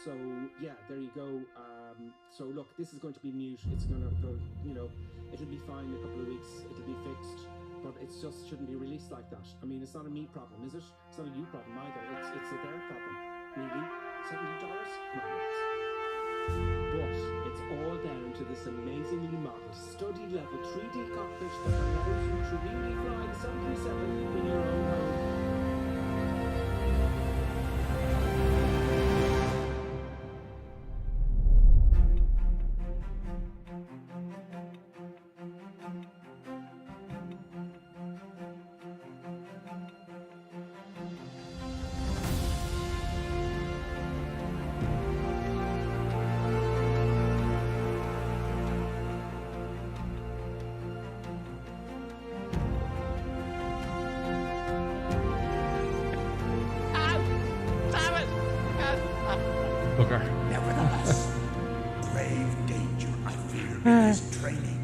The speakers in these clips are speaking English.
So yeah, there you go. So look, this is going to be mute. It's going to go, you know, it'll be fine in a couple of weeks. It'll be fixed, but it just shouldn't be released like that. I mean, it's not a me problem, is it? It's not a you problem either. It's a their problem. Really? $70? Come on, guys. But it's all down to this amazingly model, study level 3D cockpit that allows you to really fly the 737 in your own home. Nevertheless, grave danger, I fear, in his training.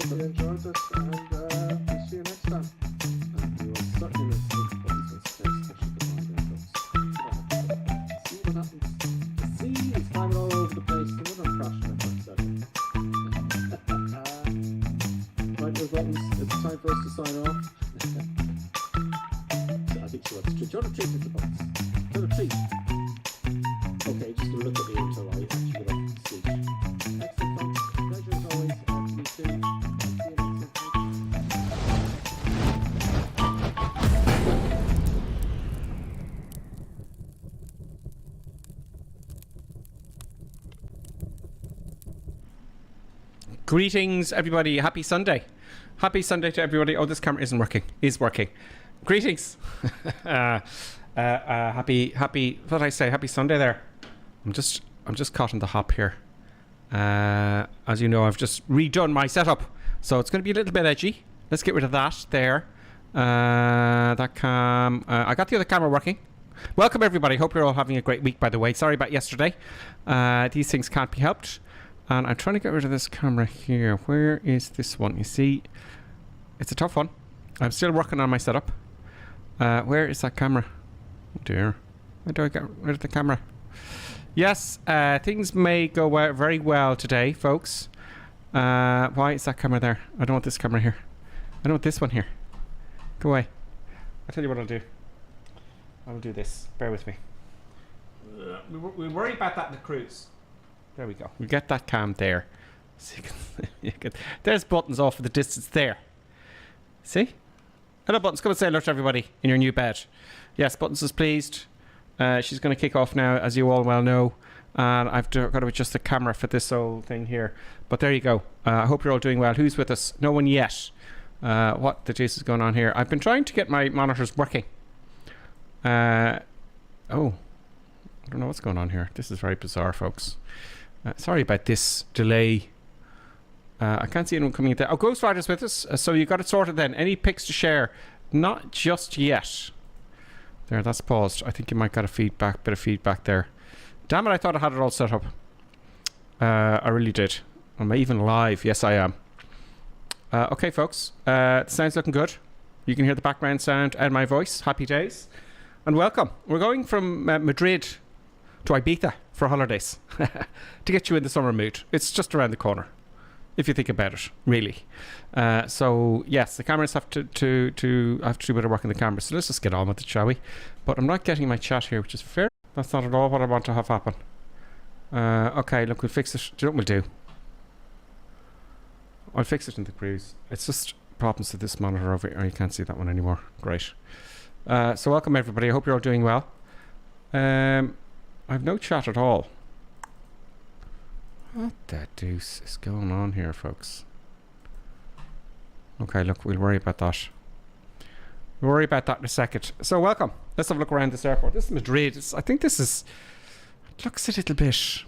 hope you enjoyed it, and we'll see you next time. And we will certainly miss you, but he's going to say special goodbye there, folks. See what happens. The sea is climbing all over the place. The one I'm crashing at that second. Right, those buttons. It's time for us to sign off. I think she wants to treat. Do you want to treat little buttons? Do you want to treat? Okay, just look at me until I actually get off the seat. Excellent, folks. Pleasure as always. See you soon. See you next time. Greetings, everybody. Happy Sunday. Happy Sunday to everybody. Oh, this camera isn't working. Is working. Greetings. Happy. What did I say? Happy Sunday there. I'm just caught in the hop here. As you know, I've just redone my setup, so it's going to be a little bit edgy. Let's get rid of that there. That cam. I got the other camera working. Welcome, everybody. Hope you're all having a great week, by the way. Sorry about yesterday. These things can't be helped. And I'm trying to get rid of this camera here. Where is this one? You see, it's a tough one. I'm still working on my setup. Where is that camera? Oh dear. Where do I get rid of the camera? Yes, things may go very well today, folks. Why is that camera there? I don't want this camera here. I don't want this one here. Go away. I'll tell you what I'll do. I'll do this. Bear with me. We'll worry about that in the cruise. There we go. We'll get that cam there. So you can, there's buttons off for the distance there. See? Hello, Buttons. Come and say hello to everybody in your new bed. Yes, Buttons is pleased. She's going to kick off now, as you all well know. And I've got to adjust the camera for this whole thing here. But there you go. I hope you're all doing well. Who's with us? No one yet. What the juice is going on here? I've been trying to get my monitors working. Oh. I don't know what's going on here. This is very bizarre, folks. Sorry about this delay. I can't see anyone coming in there. Oh, Ghost Rider's with us. So you got it sorted then. Any pics to share? Not just yet. There, that's paused. I think you might got a bit of feedback there. Damn it, I thought I had it all set up. I really did. Am I even live? Yes, I am. Okay, folks. The sound's looking good. You can hear the background sound and my voice. Happy days. And welcome. We're going from Madrid to Ibiza for holidays to get you in the summer mood. It's just around the corner, if you think about it, really. So yes, the cameras have to do a bit of work on the camera. So let's just get on with it, shall we? But I'm not getting my chat here, which is fair. That's not at all what I want to have happen. Okay, look, we'll fix it. Do you know what we'll do? I'll fix it in the cruise. It's just problems with this monitor over here. Oh, you can't see that one anymore. Great. So welcome everybody. I hope you're all doing well. I've no chat at all. What the deuce is going on here, folks? Okay, look, we'll worry about that. We'll worry about that in a second. So welcome. Let's have a look around this airport. This is Madrid. I think this is... It looks a little bit...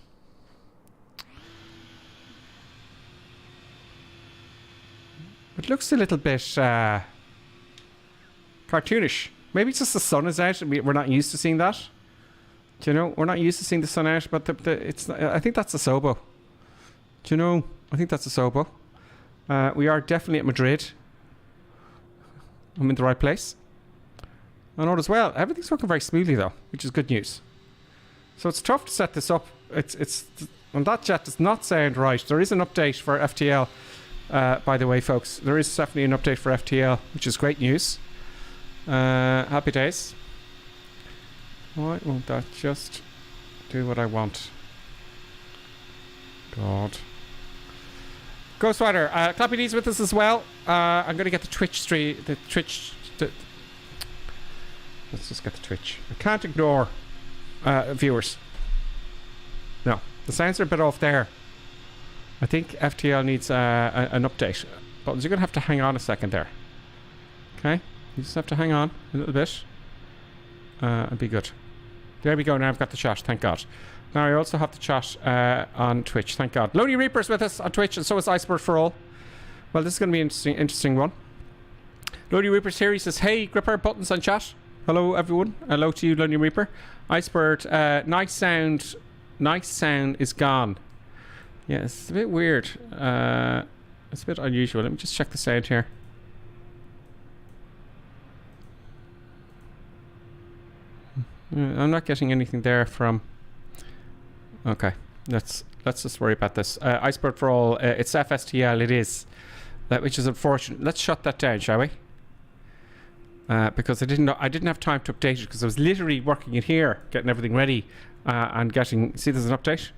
It looks a little bit cartoonish. Maybe it's just the sun is out. We're not used to seeing that. Do you know? We're not used to seeing the sun out, but it's. I think that's a Sobo. Do you know? I think that's a Sobo. We are definitely at Madrid. I'm in the right place. And all as well. Everything's working very smoothly though, which is good news. So it's tough to set this up. It's and that jet does not sound right. There is an update for FTL. By the way, folks, there is definitely an update for FTL, which is great news. Happy days. Why won't that just do what I want? God. Ghost Rider, Clappy D's with us as well. I'm going to get the Twitch stream. Let's just get the Twitch. I can't ignore viewers. No, the sounds are a bit off there. I think FTL needs an update. But you're going to have to hang on a second there. Okay? You just have to hang on a little bit. And be good. There we go. Now I've got the chat. Thank God. Now I also have the chat on Twitch. Thank God. Lonely Reaper's with us on Twitch, and so is Iceberg for All. Well, this is going to be an interesting one. Lonely Reaper's here. He says, hey, Gripper, Buttons on chat. Hello, everyone. Hello to you, Lonely Reaper. Iceberg, nice sound is gone. Yeah, it's a bit weird. It's a bit unusual. Let me just check the sound here. I'm not getting anything there from... Okay, let's just worry about this. Iceberg for all, it's FSTL, it is. Which is unfortunate. Let's shut that down, shall we? Because I didn't have time to update it because I was literally working in here, getting everything ready, and getting... See, there's an update.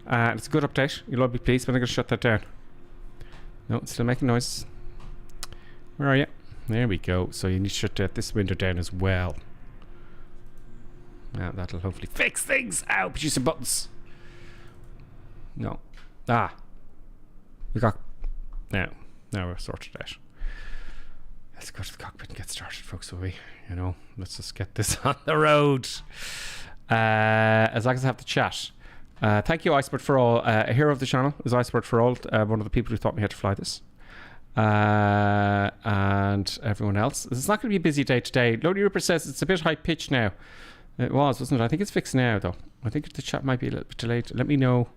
It's a good update. You'll all be pleased, but I'm going to shut that down. No, it's still making noises. Where are you? There we go. So you need to shut this window down as well. Now that'll hopefully fix things. Ow, producer buttons. No. We got... Now we're sorted out. Let's go to the cockpit and get started, folks, will we? You know, let's just get this on the road. As long as I have the chat. Thank you, Iceberg for all. A hero of the channel is Iceberg for all, one of the people who taught me how to fly this. And everyone else. It's not going to be a busy day today. Lonely Rupert says it's a bit high pitched now. It was, wasn't it? I think it's fixed now, though. I think the chat might be a little bit delayed. Let me know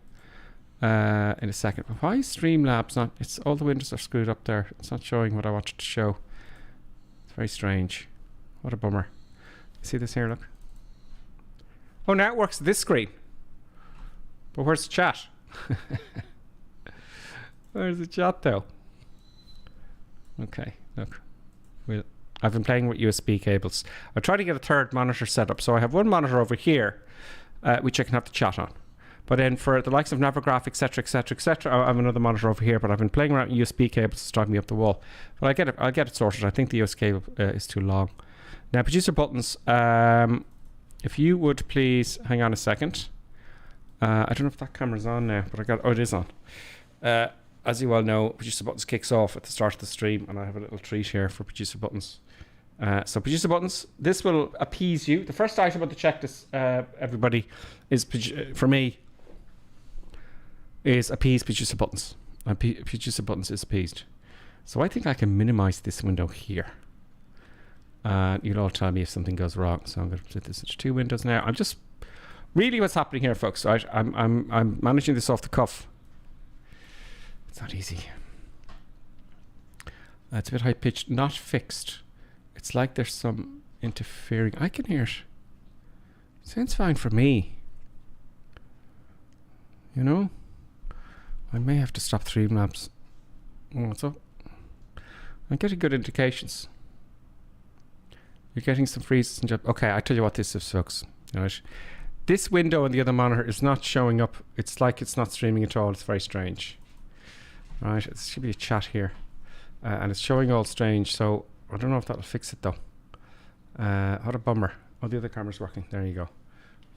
in a second. Why is Streamlabs not... It's all the windows are screwed up there. It's not showing what I wanted to show. It's very strange. What a bummer. See this here, look. Oh, now it works this screen. But where's the chat? Where's the chat, though? Okay, look. I've been playing with USB cables. I'll try to get a third monitor set up. So I have one monitor over here, which I can have the chat on. But then for the likes of Navigraph, etc., etc., etc., I have another monitor over here. But I've been playing around with USB cables. It's driving me up the wall. But I'll get it sorted. I think the USB cable is too long. Now, producer buttons. If you would please hang on a second. I don't know if that camera's on now, but it is on. As you all know, producer buttons kicks off at the start of the stream, and I have a little treat here for producer buttons. So producer buttons, this will appease you. The first item on the checklist, everybody, is for me is appease producer buttons. Producer buttons is appeased. So I think I can minimize this window here. You'll all tell me if something goes wrong. So I'm going to put this into 2 windows now. I'm just really what's happening here, folks. Right, I'm managing this off the cuff. It's not easy. It's a bit high pitched, not fixed. It's like there's some interfering. I can hear it. Sounds fine for me. You know? I may have to stop Streamlabs. What's up? I'm getting good indications. You're getting some freezes and jump. Okay, I tell you what this is, folks. Right. This window on the other monitor is not showing up. It's like it's not streaming at all. It's very strange. Right, it should be a chat here. And it's showing all strange, so I don't know if that'll fix it though. What a bummer. Oh, the other camera's working. There you go.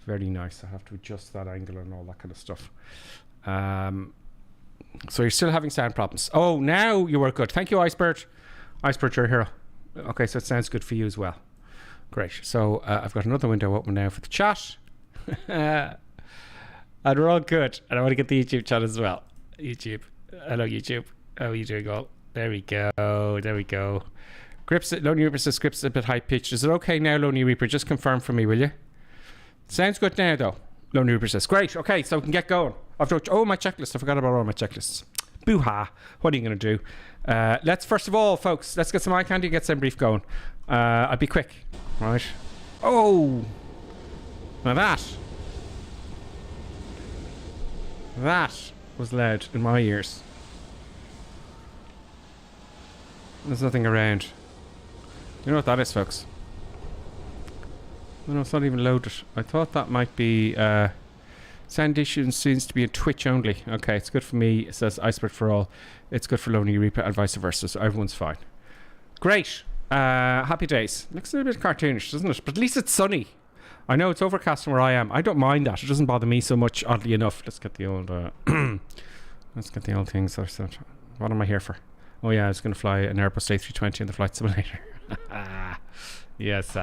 Very nice. I have to adjust that angle and all that kind of stuff. So you're still having sound problems. Oh, now you work good. Thank you, Iceberg. Iceberg, you're a hero. Okay, so it sounds good for you as well. Great. So I've got another window open now for the chat. And we're all good. And I want to get the YouTube chat as well. YouTube. Hello, YouTube. How are you doing all? There we go. There we go. Grips, Lonely Reaper says script's a bit high pitched. Is it okay now, Lonely Reaper? Just confirm for me, will you? Sounds good now, though. Lonely Reaper says. Great. Okay, so we can get going. Oh, my checklist. I forgot about all my checklists. Boo-ha. What are you going to do? Let's, first of all, folks, let's get some eye candy and get some brief going. I'll be quick. Right. Oh. Now that was loud in my ears. There's nothing around. You know what that is, folks? No, it's not even loaded. I thought that might be... sound issues seems to be in Twitch only. Okay, it's good for me. It says Iceberg for all. It's good for Lonely Reaper and vice versa. So everyone's fine. Great. Happy days. Looks a little bit cartoonish, doesn't it? But at least it's sunny. I know it's overcast where I am. I don't mind that. It doesn't bother me so much, oddly enough. Let's get the old... let's get the old things. What am I here for? Oh yeah, I was going to fly an Airbus A320 in the flight simulator. Yes.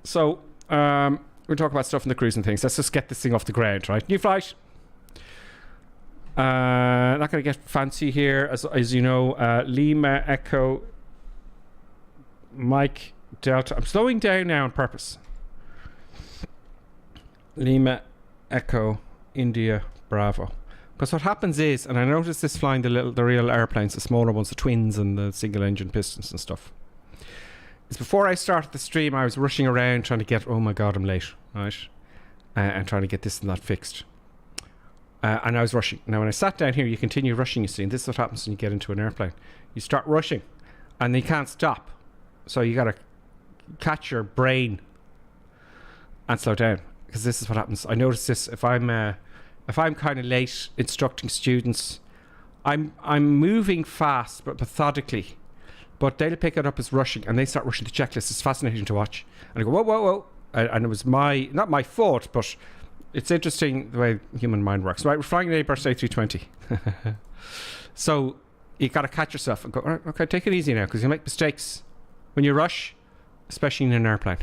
So, we'll talk about stuff in the cruising things. Let's just get this thing off the ground, right? New flight. Not going to get fancy here. As you know, Lima Echo Mike Delta. I'm slowing down now on purpose. Lima Echo India Bravo Because what happens is, and I noticed this flying the real airplanes, the smaller ones, the twins and the single engine pistons and stuff, is before I started the stream, I was rushing around trying to get, oh my god, I'm late, right? And trying to get this and that fixed. And I was rushing. Now, when I sat down here, you continue rushing, you see, and this is what happens when you get into an airplane. You start rushing, and you can't stop. So you got to catch your brain and slow down, because this is what happens. I notice this if I'm kind of late instructing students, I'm moving fast but methodically, but they'll pick it up as rushing, and they start rushing the checklist. It's fascinating to watch, and I go, whoa, whoa, whoa, and it was not my fault, but it's interesting the way the human mind works. Right, we're flying an Airbus A320. So you got to catch yourself and go, all right, okay, take it easy now, because you make mistakes when you rush, especially in an airplane.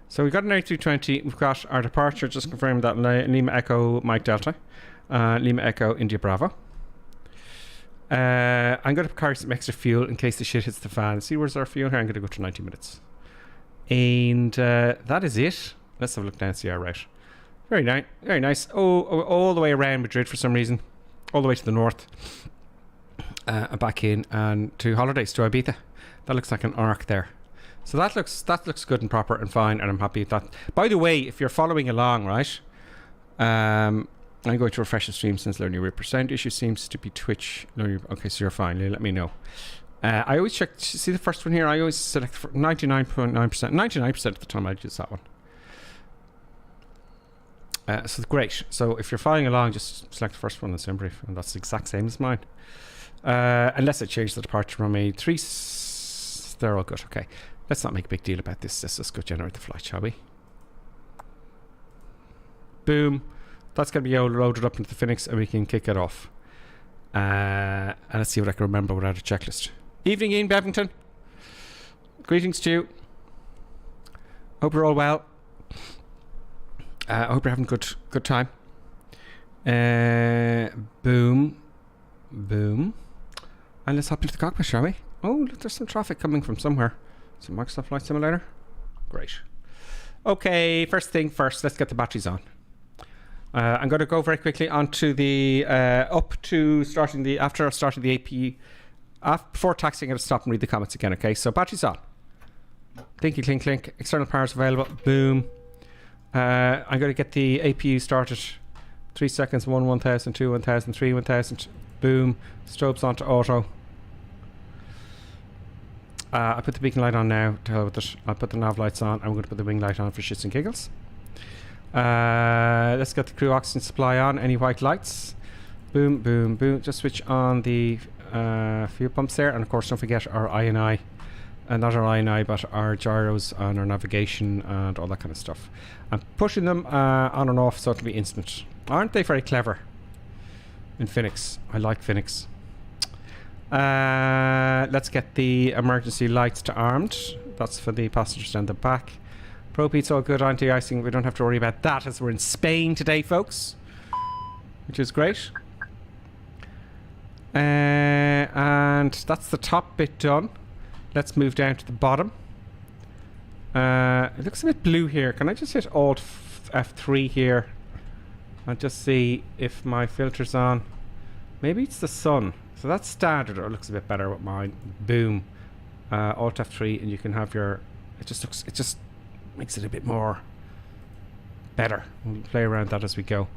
So we've got an A320. We've got our departure, just confirmed that Lima Echo Mike Delta, Lima Echo India Bravo. I'm going to carry some extra fuel in case the shit hits the fan. See, where's our fuel here? I'm going to go to 90 minutes. And that is it. Let's have a look down and see our route. Very nice. Very nice. Oh, all the way around Madrid for some reason. All the way to the north. Back in and to holidays to Ibiza. That looks like an arc there. So that looks good and proper and fine, and I'm happy with that. By the way, if you're following along, right, I'm going to refresh the stream since learning your percent issue seems to be Twitch. Okay, so you're fine. Let me know. I always check. See the first one here. I always select 99.9%. 99% of the time I use that one. So great. So if you're following along, just select the first one in the brief, and that's the exact same as mine. Unless I change the departure from a 3. They're all good. Okay. Let's not make a big deal about this. Let's just go generate the flight, shall we? Boom. That's going to be loaded up into the Fenix, and we can kick it off. And let's see what I can remember without a checklist. Evening, Ian Bevington. Greetings to you. Hope you're all well. I hope you're having good time. Boom. Boom. And let's hop into the cockpit, shall we? Oh, look, there's some traffic coming from somewhere. Some Microsoft Flight Simulator. Great. Okay, first thing first, let's get the batteries on. I'm going to go very quickly onto the after starting the APU. Before taxiing, I'm going to stop and read the comments again. Okay, so batteries on. Clinky clink clink. External powers available. Boom. I'm going to get the APU started. 3 seconds. 1 1000, 2 1000, 3 1000. Boom. Strobes onto auto. I put the beacon light on now. To hell with it. I'll put the nav lights on. I'm going to put the wing light on for shits and giggles. Let's get the crew oxygen supply on. Any white lights? Boom, boom, boom. Just switch on the fuel pumps there. And of course, don't forget our INI. Not our INI, but our gyros and our navigation and all that kind of stuff. I'm pushing them on and off so it'll be instant. Aren't they very clever? In Fenix. I like Fenix. Let's get the emergency lights to armed. That's for the passengers down the back. Propeat's all good, anti-icing. We don't have to worry about that as we're in Spain today, folks, which is great. And that's the top bit done. Let's move down to the bottom. It looks a bit blue here. Can I just hit Alt F3 here and just see if my filter's on? Maybe it's the sun. So that's standard, or it looks a bit better with mine. Boom. Alt F3, and you can have your... It just makes it a bit more better. We'll play around that as we go.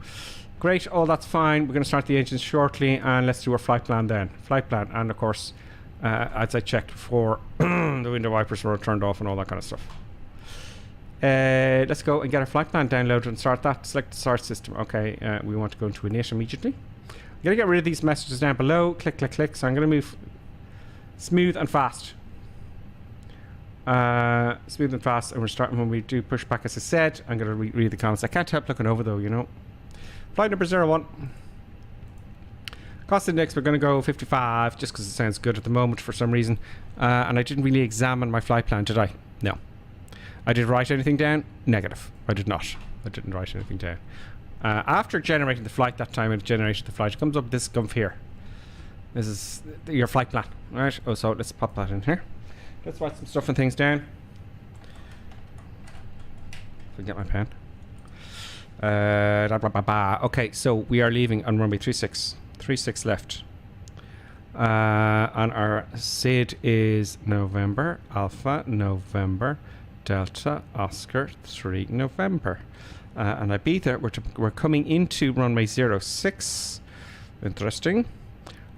Great, all that's fine. We're going to start the engines shortly, and let's do our flight plan then. Flight plan, and of course, as I checked before, the window wipers were turned off and all that kind of stuff. Let's go and get our flight plan downloaded and start that. Select the start system. Okay, we want to go into init immediately. I'm going to get rid of these messages down below. Click, click, click. So I'm going to move smooth and fast. Smooth and fast. And we're starting when we do pushback, as I said. I'm going to read the comments. I can't help looking over, though, you know. Flight number 01. Cost index, we're going to go 55, just because it sounds good at the moment for some reason. And I didn't really examine my flight plan, did I? No. I did write anything down? Negative. I did not. I didn't write anything down. After generating the flight that time, it generated the flight. It comes up with this gump here. This is your flight plan. Alright, oh, so let's pop that in here. Let's write some stuff and things down. If I can get my pen. Okay, so we are leaving on runway 36. 36 left. And our SID is November, Alpha, November, Delta, Oscar, 3 November. And Ibiza, we're coming into runway 06. Interesting.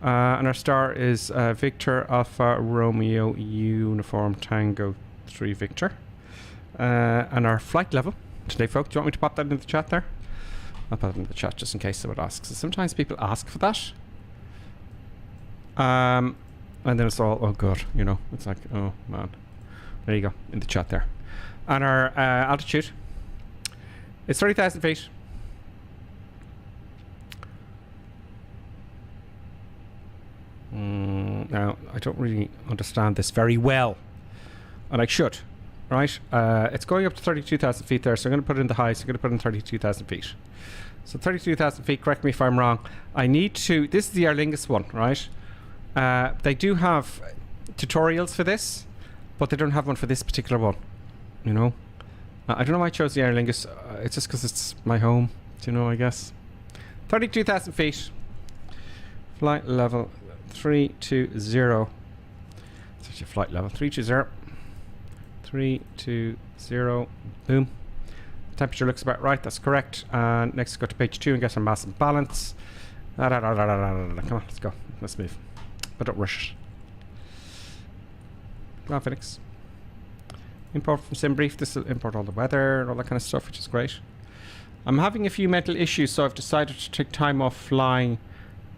And our star is Victor, Alpha, Romeo, Uniform, Tango, 3 Victor. And our flight level today, folks. Do you want me to pop that into the chat there? I'll put it into the chat just in case someone asks. Sometimes people ask for that. And then it's all, oh god, you know, it's like, oh man. There you go, in the chat there. And our altitude, it's 30,000 feet. Now, I don't really understand this very well, and I should, right? It's going up to 32,000 feet there, so I'm going to put it in the highs. I'm going to put it in 32,000 feet. So 32,000 feet, correct me if I'm wrong. I need to, this is the Aer Lingus one, right? They do have tutorials for this, but they don't have one for this particular one, you know? I don't know why I chose the Aer Lingus. It's just because it's my home, do you know, I guess. 32,000 feet. Flight level 320. It's actually flight level 320. 320. Boom. Temperature looks about right, that's correct. And next go to page 2 and get some mass and balance. Come on, let's go. Let's move. But don't rush it. Come on, Phoenix. Import from SimBrief. This will import all the weather and all that kind of stuff, which is great. I'm having a few mental issues, so I've decided to take time off flying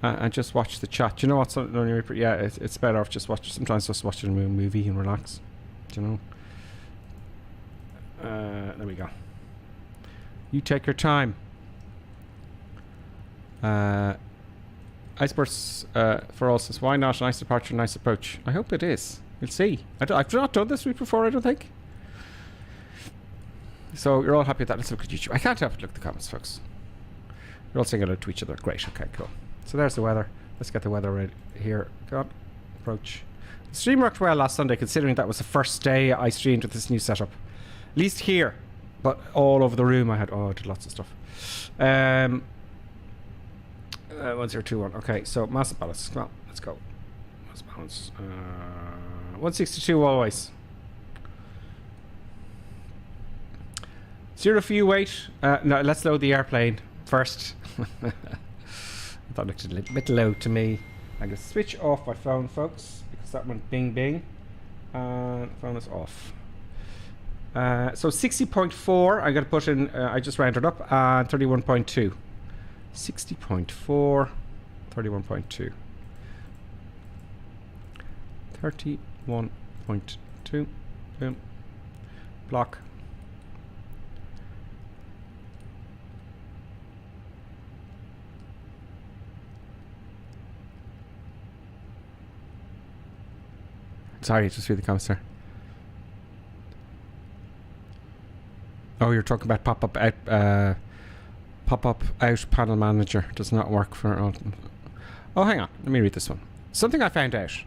and just watch the chat. Do you know what's yeah, it's better off just watch. Sometimes just watching a movie and relax. Do you know? There we go. You take your time. Icebergs for us says, why not? Nice departure, nice approach. I hope it is. We'll see. I've not done this route before, I don't think. So you're all happy with that. Let's look at YouTube. I can't help but look at the comments, folks. You're all saying hello to each other. Great. Okay, cool. So there's the weather. Let's get the weather right here. Go on. Approach. The stream worked well last Sunday, considering that was the first day I streamed with this new setup. At least here. But all over the room I had, I did lots of stuff. 1021. Okay, so mass balance. Come on, let's go. Mass balance. 162 always. 0 fuel weight. No, let's load the airplane first. I thought it looked a little bit low to me. I'm going to switch off my phone, folks, because that went bing bing. And phone is off. So 60.4, I'm going to put in, I just rounded up, and 31.2. 60.4, 31.2. 31.2. Boom. Block. Sorry, just read the comments there. Oh, you're talking about pop-up out panel manager does not work for. Oh, hang on. Let me read this one. Something I found out.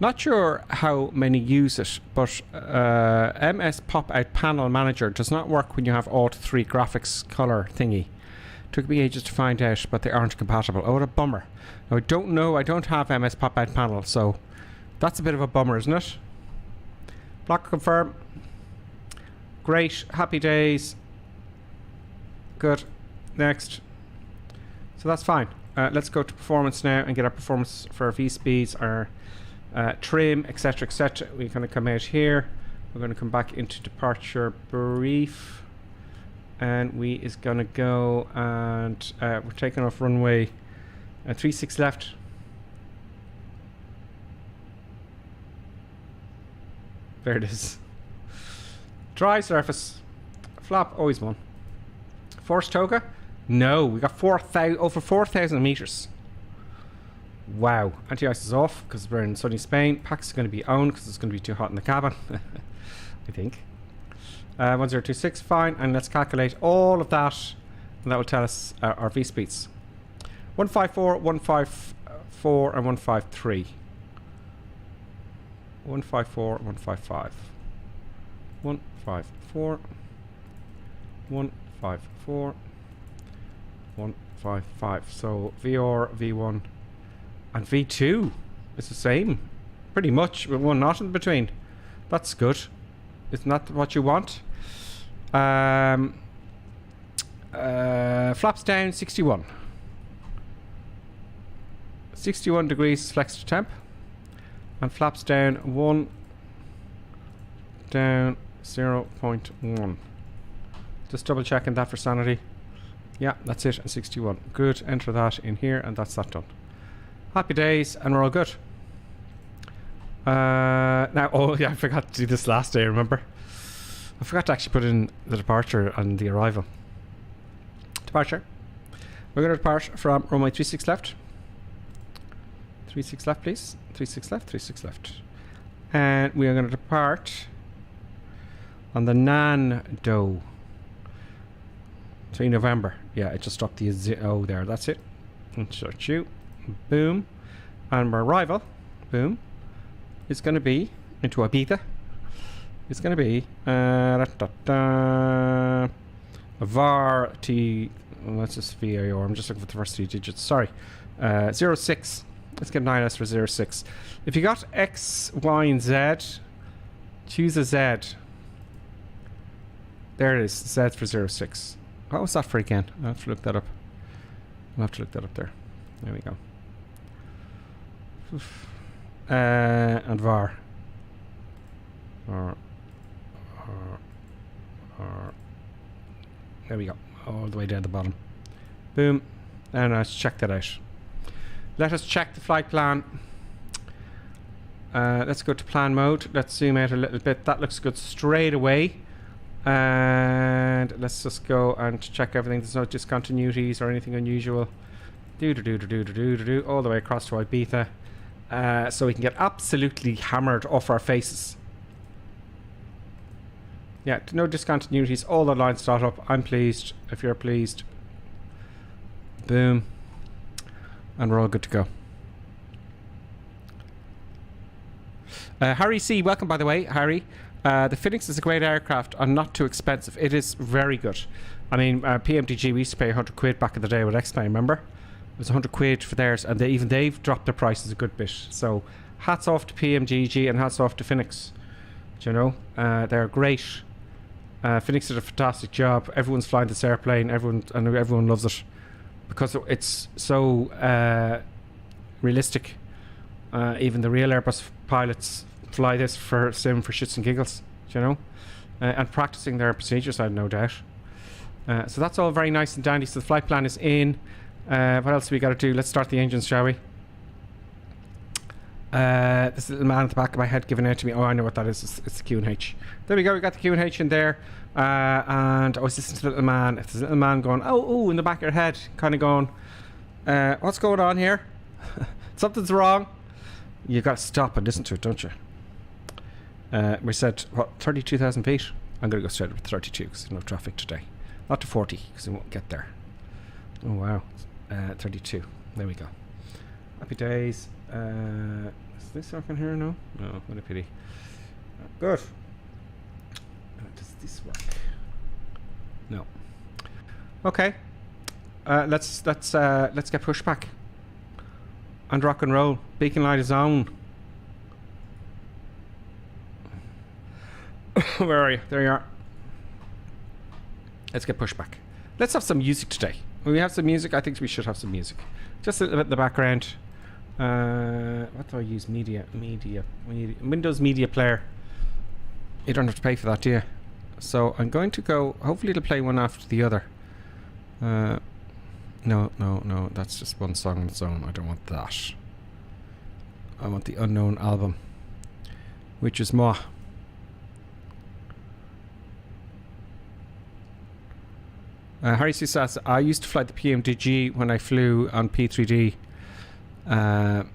Not sure how many use it, but MS pop out panel manager does not work when you have Alt 3 graphics color thingy. Took me ages to find out, but they aren't compatible. Oh, what a bummer. Now, I don't know. I don't have MS pop out panel, so that's a bit of a bummer, isn't it? Block confirm. Great. Happy days. Good. Next. So that's fine. Let's go to performance now and get our performance for our V-speeds, our trim, etc., etc. We're going to come out here. We're going to come back into departure brief. And we is going to go and we're taking off runway 36 left. There it is. Dry surface. Flap, always one. Force toga? No, we got over 4,000 meters. Wow. Anti-ice is off because we're in sunny Spain. Pax is going to be on because it's going to be too hot in the cabin. I think. 1026, fine. And let's calculate all of that. And that will tell us our V-speeds. 154, 154, and 153. 154, 155. 154, 154, 155. So VR, V1, and V2 is the same, pretty much, with one knot in between. That's good. Isn't that what you want? Flaps down 61. 61 degrees flex to temp, and flaps down 1, down 0.1. Just double checking that for sanity. Yeah, that's it, and 61. Good, enter that in here, and that's that done. Happy days, and we're all good. Now, oh yeah, I forgot to do this last day, remember? I forgot to actually put in the departure and the arrival. Departure. We're going to depart from runway 36 left. 36 left, please. 36 left, 36 left. And we are going to depart on the Nando. 3 November. Yeah, it just dropped the O there. That's it. Insert you. Boom. And our arrival, boom, is going to be into Ibiza. It's going to be a VAR T. That's just VAR. I'm just looking for the first 3 digits. Sorry. 06. Let's get an ILS for 06. If you got X, Y, and Z, choose a Z. There it is. Z for 06. What was that for again? I'll have to look that up. I'll have to look that up there. There we go. And VAR. There we go. All the way down the bottom. Boom. And let's check that out. Let us check the flight plan. Let's go to plan mode. Let's zoom out a little bit. That looks good straight away. And let's just go and check everything. There's no discontinuities or anything unusual. All the way across to Ibiza. So we can get absolutely hammered off our faces. Yeah, no discontinuities. All the lines start up. I'm pleased. If you're pleased. Boom. And we're all good to go. Harry C, welcome by the way, Harry. The Fenix is a great aircraft and not too expensive. It is very good. I mean, PMDG, we used to pay 100 quid back in the day with X-Plane, remember? It was 100 quid for theirs, and even they've dropped their prices a good bit. So, hats off to PMDG and hats off to Fenix. Do you know? They're great. Fenix did a fantastic job. Everyone's flying this airplane. Everyone loves it. Because it's so realistic. Even the real Airbus pilots fly this for sim for shits and giggles, you know, and practicing their procedures, I have no doubt. So that's all very nice and dandy. So the flight plan is in. What else do we got to do? Let's start the engines, shall we? This little man at the back of my head giving out to me. Oh, I know what that is. It's the Q&H. There we go. We got the Q&H in there. And I was listening to the little man. If there's a little man going, oh, in the back of your head, kind of going, what's going on here? Something's wrong. You got to stop and listen to it, don't you? We said, what, 32,000 feet? I'm going to go straight up to 32 because there's no traffic today. Not to 40 because we won't get there. Oh, wow. 32. There we go. Happy days. Is this working here? No? No, what a pity. Good. Does this work? No. Okay. Let's get Pushback and rock and roll. Beacon light is on. Where are you? There you are. Let's get Pushback. Let's have some music today. When we have some music, I think we should have some music. Just a little bit in the background. What do I use? Media. Windows Media Player. You don't have to pay for that, do you? So I'm going to go. Hopefully it'll play one after the other. No. That's just one song on its own. I don't want that. I want the Unknown album, which is moi. Harry C says, I used to fly the PMDG when I flew on P3D. The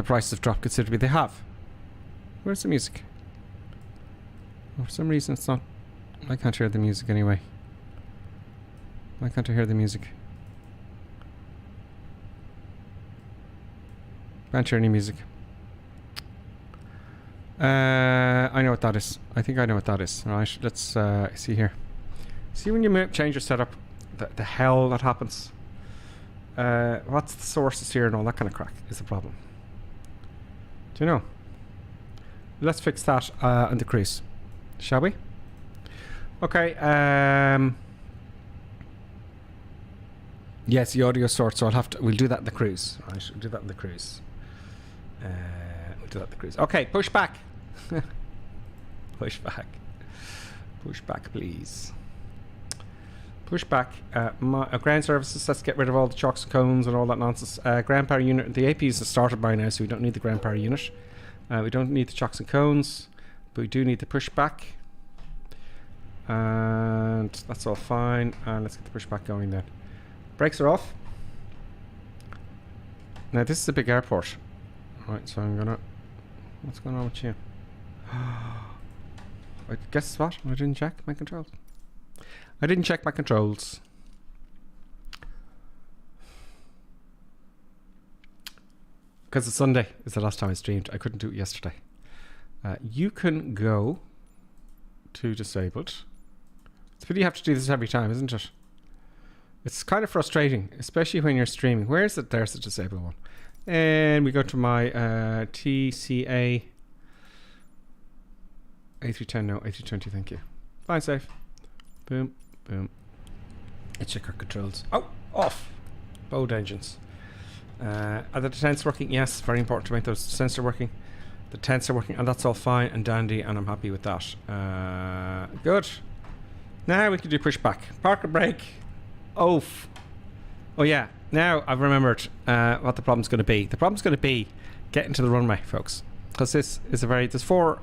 prices have dropped considerably. They have. Where's the music? Oh, for some reason it's not. I can't hear the music anyway. Why can't I hear the music? Can't hear any music. I know what that is. I think I know what that is. Alright, let's see here. See when you change your setup the hell that happens. What's the sources here and all that kind of crack is the problem. Do you know? Let's fix that on the cruise, shall we? Okay. Yes, the audio sort. So we'll do that in the cruise. Right, we'll do that in the cruise. We'll do that in the cruise. Okay, push back. Push back. Push back, please. Push back. Ground services. Let's get rid of all the chocks and cones and all that nonsense. Ground power unit. The APs have started by now, so we don't need the ground power unit. We don't need the chocks and cones, but we do need the pushback. And that's all fine. And let's get the pushback going then. Brakes are off. Now this is a big airport. Right, so I'm gonna... What's going on with you? Guess what? I didn't check my controls. I didn't check my controls. Because it's Sunday is the last time I streamed. I couldn't do it yesterday. You can go to disabled. It's a pity you have to do this every time, isn't it? It's kind of frustrating, especially when you're streaming. Where is it? There's the disabled one. And we go to my TCA A310. No, A320. Thank you. Fine, safe. Boom, boom. Let's check our controls. Oh, off. Bold engines. Are the tents working? Yes, very important to make those sensors working. The tents are working, and that's all fine and dandy, and I'm happy with that. Good. Now we can do pushback. Park and brake. Oh yeah. Now I've remembered what the problem's going to be. The problem's going to be getting to the runway, folks, because this is there's 4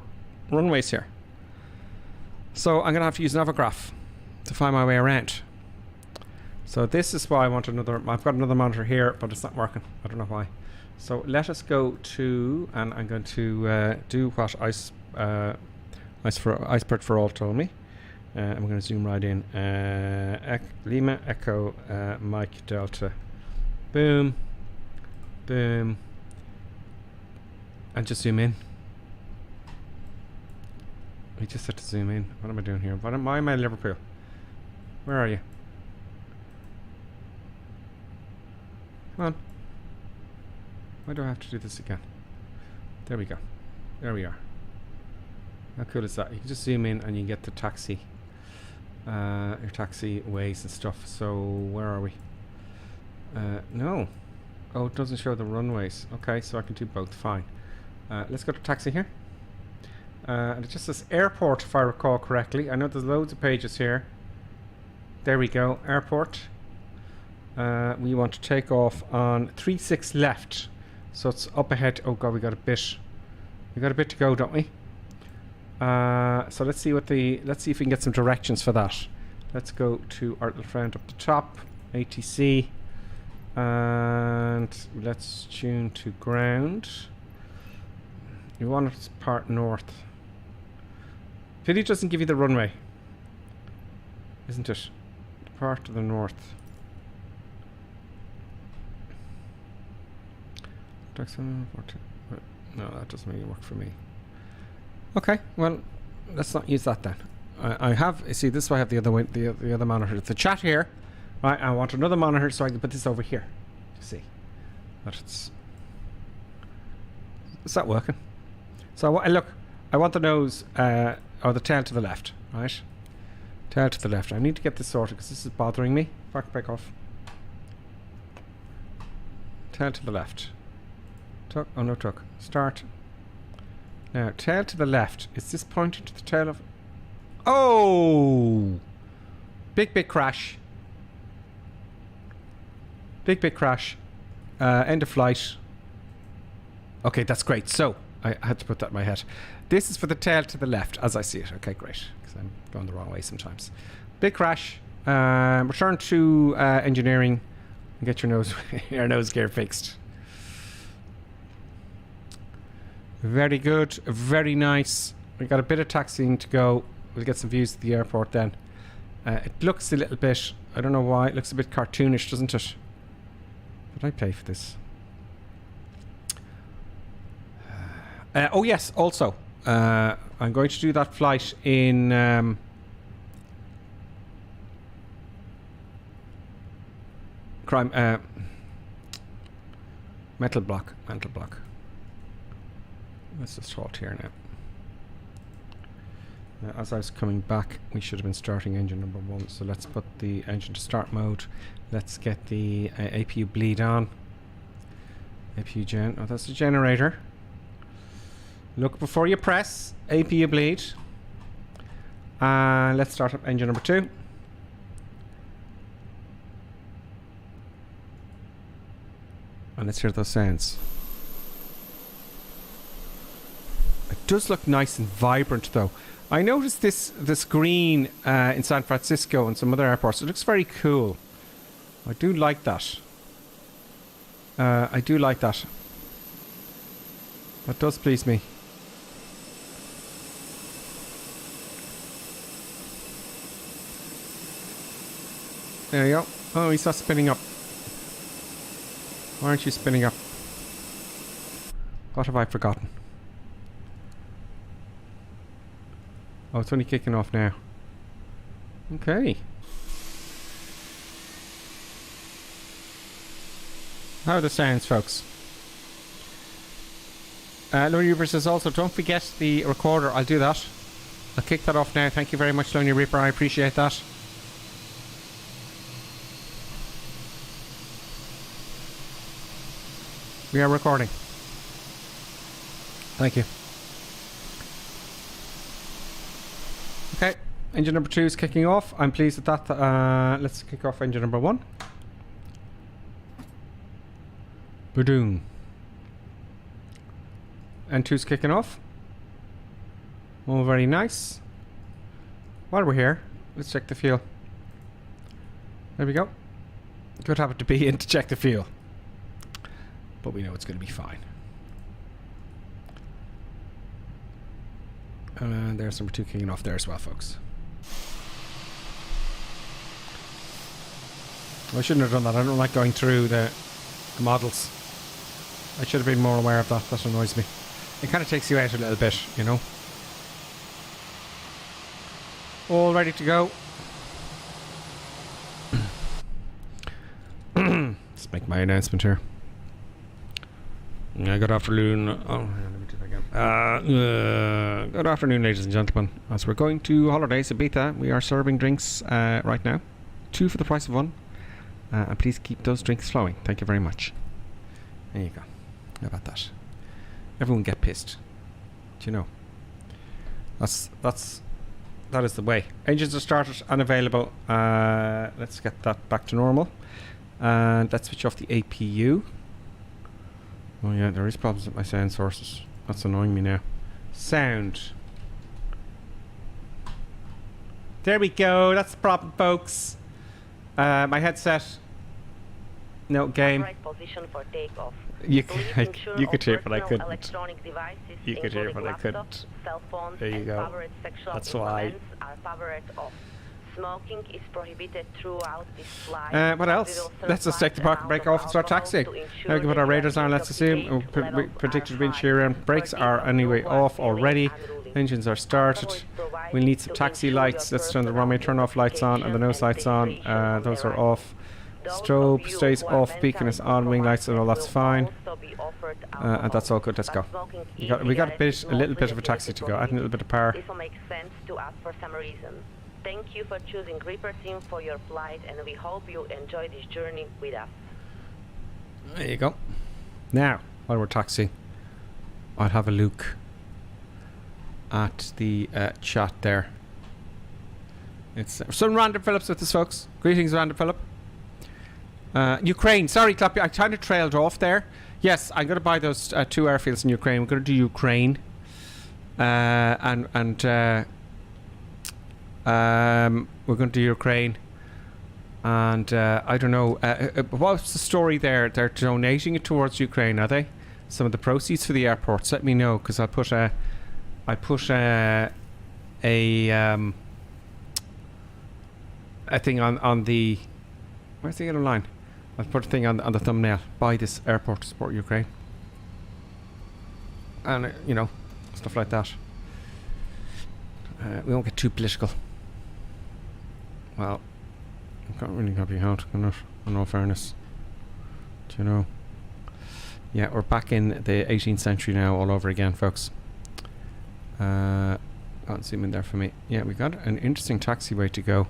runways here. So I'm going to have to use an overgraph to find my way around. So this is why I want another. I've got another monitor here, but it's not working. I don't know why. So let us go to, and I'm going to do what Icepert for All told me. I'm going to zoom right in. Lima Echo Mike Delta. Boom, boom, and just zoom in. We just have to zoom in. What am I doing here? Why am I in Liverpool? Where are you? Come on. Why do I have to do this again? There we go. There we are. How cool is that? You can just zoom in and you get the taxi. Your taxi ways and stuff. So where are we? No. Oh, it doesn't show the runways. Okay, so I can do both. Fine. Let's go to taxi here. And it just says airport, if I recall correctly. I know there's loads of pages here. There we go. Airport. We want to take off on 36 left. So it's up ahead. Oh god, we got a bit to go, don't we? So let's see if we can get some directions for that. Let's go to our little friend up the top, ATC, and let's tune to ground. You want it to part north. Pity it doesn't give you the runway, isn't it? Part to the north. No, that doesn't really work for me. Okay, well, let's not use that then. I have, see, this is why I have the other way, the other monitor. It's a chat here, right? I want another monitor so I can put this over here. You see, but it's that working? So look, I want the nose or the tail to the left, right? Tail to the left. I need to get this sorted because this is bothering me. Park brake off. Tail to the left. Tuck. Oh no, tuck. Start. Now, tail to the left. Is this pointing to the tail of... Oh! Big crash. Big crash. End of flight. Okay, that's great. So, I had to put that in my head. This is for the tail to the left, as I see it. Okay, great. Because I'm going the wrong way sometimes. Big crash. Return to engineering. And get your nose gear fixed. Very good, very nice. We got a bit of taxiing to go. We'll get some views of the airport then. It looks a little bit, I don't know why, it looks a bit cartoonish, doesn't it? Did I pay for this? Oh yes, also, I'm going to do that flight in Crime. Metal block. Let's just halt here now. As I was coming back, we should have been starting engine number 1. So let's put the engine to start mode. Let's get the APU bleed on. APU gen. Oh, that's the generator. Look before you press. APU bleed. Let's start up engine number 2. And let's hear those sounds. It does look nice and vibrant though. I noticed this green in San Francisco and some other airports. It looks very cool. I do like that. I do like that. That does please me. There you go. Oh, he's not spinning up. Why aren't you spinning up? What have I forgotten? Oh, it's only kicking off now. Okay. How are the sounds, folks? Lonely Reaper says also, don't forget the recorder. I'll do that. I'll kick that off now. Thank you very much, Lonely Reaper. I appreciate that. We are recording. Thank you. Okay, engine number 2 is kicking off. I'm pleased with that. Let's kick off engine number 1. Badoom. And 2's kicking off. Oh, very nice. While we're here, let's check the fuel. There we go. Good habit to be in to check the fuel. But we know it's going to be fine. And there's number 2 kicking off there as well, folks. Well, I shouldn't have done that. I don't like going through the models. I should have been more aware of that. That annoys me. It kind of takes you out a little bit, you know. All ready to go. Let's make my announcement here. Good afternoon. Oh, let me do that again. Good afternoon, ladies and gentlemen. As we're going to holidays Ibiza, we are serving drinks right now. 2 for the price of 1. And please keep those drinks flowing. Thank you very much. There you go. How about that? Everyone get pissed. Do you know? That is the way. Engines are started and available. Let's get that back to normal. And let's switch off the APU. Oh yeah, there is problems with my sound sources. That's annoying me now. Sound. There we go. That's the problem, folks. My headset. No game. Right position for takeoff. You could hear, but I couldn't. Electronic devices, You could hear, but I couldn't. Cell phones There you and go. powered sexual That's why. implements are powered off. Smoking is prohibited throughout this flight. What else? Let's just take the parking brake off and start taxiing. Now we can put our radars on. Let's assume predicted wind shear and brakes are anyway off already. Engines are started. We'll need some taxi lights. Let's turn the runway turn off lights on and the nose lights on. Those are off. Strobe stays off, beacon is on, wing lights and all that's fine. And that's all good. Let's go. We got a little bit of a taxi to go. Add a little bit of power. This will make sense to us for some reason. Thank you for choosing Reaper Team for your flight, and we hope you enjoy this journey with us. There you go. Now, while we're taxiing, I'll have a look at the chat there. It's some random Phillips with us, folks. Greetings, random Phillip. Ukraine. Sorry, Clappy. I kind of trailed off there. Yes, I'm going to buy those 2 airfields in Ukraine. We're going to do Ukraine. We're going to do Ukraine. And I don't know. What's the story there? They're donating it towards Ukraine, are they? Some of the proceeds for the airports. Let me know, because I'll put a thing on the... Where's the other line? I'll put a thing on the thumbnail. Buy this airport to support Ukraine. And, you know, stuff like that. We won't get too political. Well, Can't really copy out, can it? In all fairness. Do you know? Yeah, we're back in the 18th century now all over again, folks. Can't zoom in there for me. Yeah, we got an interesting taxiway to go.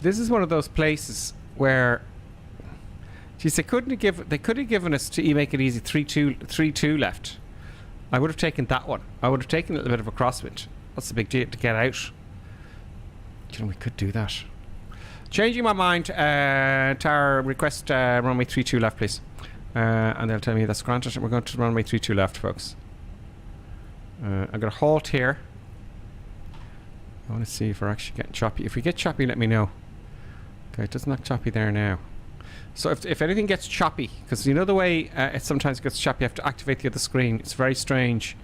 This is one of those places where, geez, they could have given us, to make it easy, 3-2 left. I would have taken that one. I would have taken a little bit of a crosswind. What's the big deal to get out? You know, we could do that. Changing my mind, Tower, request runway 32 left, please. And they'll tell me that's granted. We're going to runway 32 left, folks. I'm going to halt here. I want to see if we're actually getting choppy. If we get choppy, let me know. Okay, it doesn't look choppy there now. So if anything gets choppy, because you know the way it sometimes gets choppy, you have to activate the other screen. It's very strange.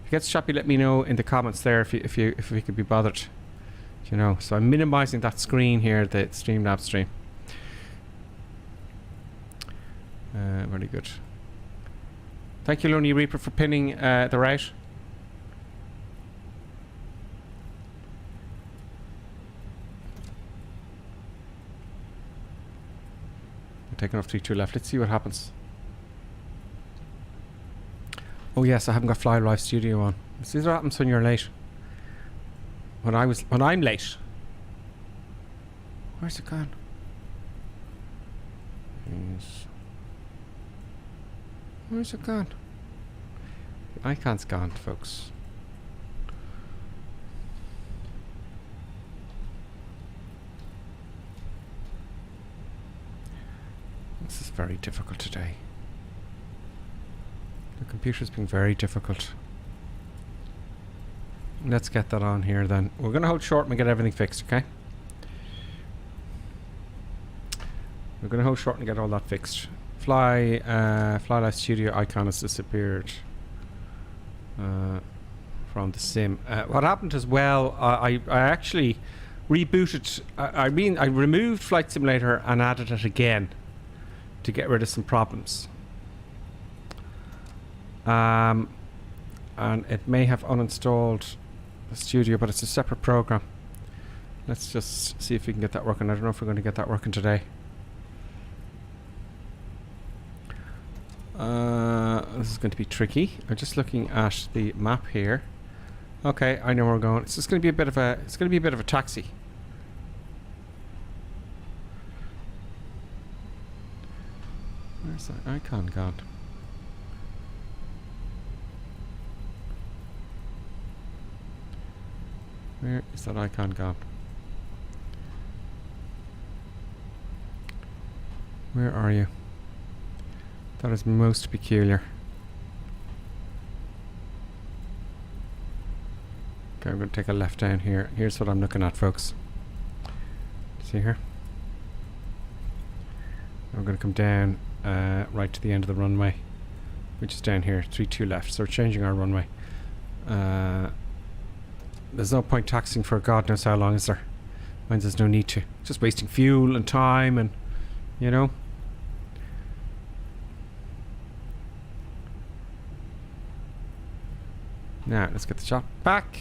If it gets choppy, let me know in the comments there if we could be bothered. You know, so I'm minimizing that screen here, the Streamlabs stream. Very good. Thank you, Lonely Reaper, for pinning the route. I'm taking off 3-2 left. Let's see what happens. Oh yes, I haven't got Fly Live Studio on. See what happens when you're late. When I'm late. Where's it gone? Yes. Where's it gone? The icon's gone, folks. This is very difficult today. The computer's been very difficult. Let's get that on here then. We're going to hold short and get everything fixed, okay? We're going to hold short and get all that fixed. Fly Live Studio icon has disappeared from the sim. What happened as well, I actually rebooted, I removed Flight Simulator and added it again to get rid of some problems. And it may have uninstalled the studio, but it's a separate program. Let's just see if we can get that working. I don't know if we're going to get that working today. This is going to be tricky. I'm just looking at the map here. Okay, I know where we're going. It's just going to be a bit of a taxi. Where's that icon gone? Where is that icon gone? Where are you? That is most peculiar. Okay, I'm going to take a left down here. Here's what I'm looking at, folks. See here? I'm going to come down right to the end of the runway, which is down here, 3-2 left. So we're changing our runway. There's no point taxiing for God knows how long, is there? Means there's no need to. Just wasting fuel and time and, you know. Now, let's get the shot back.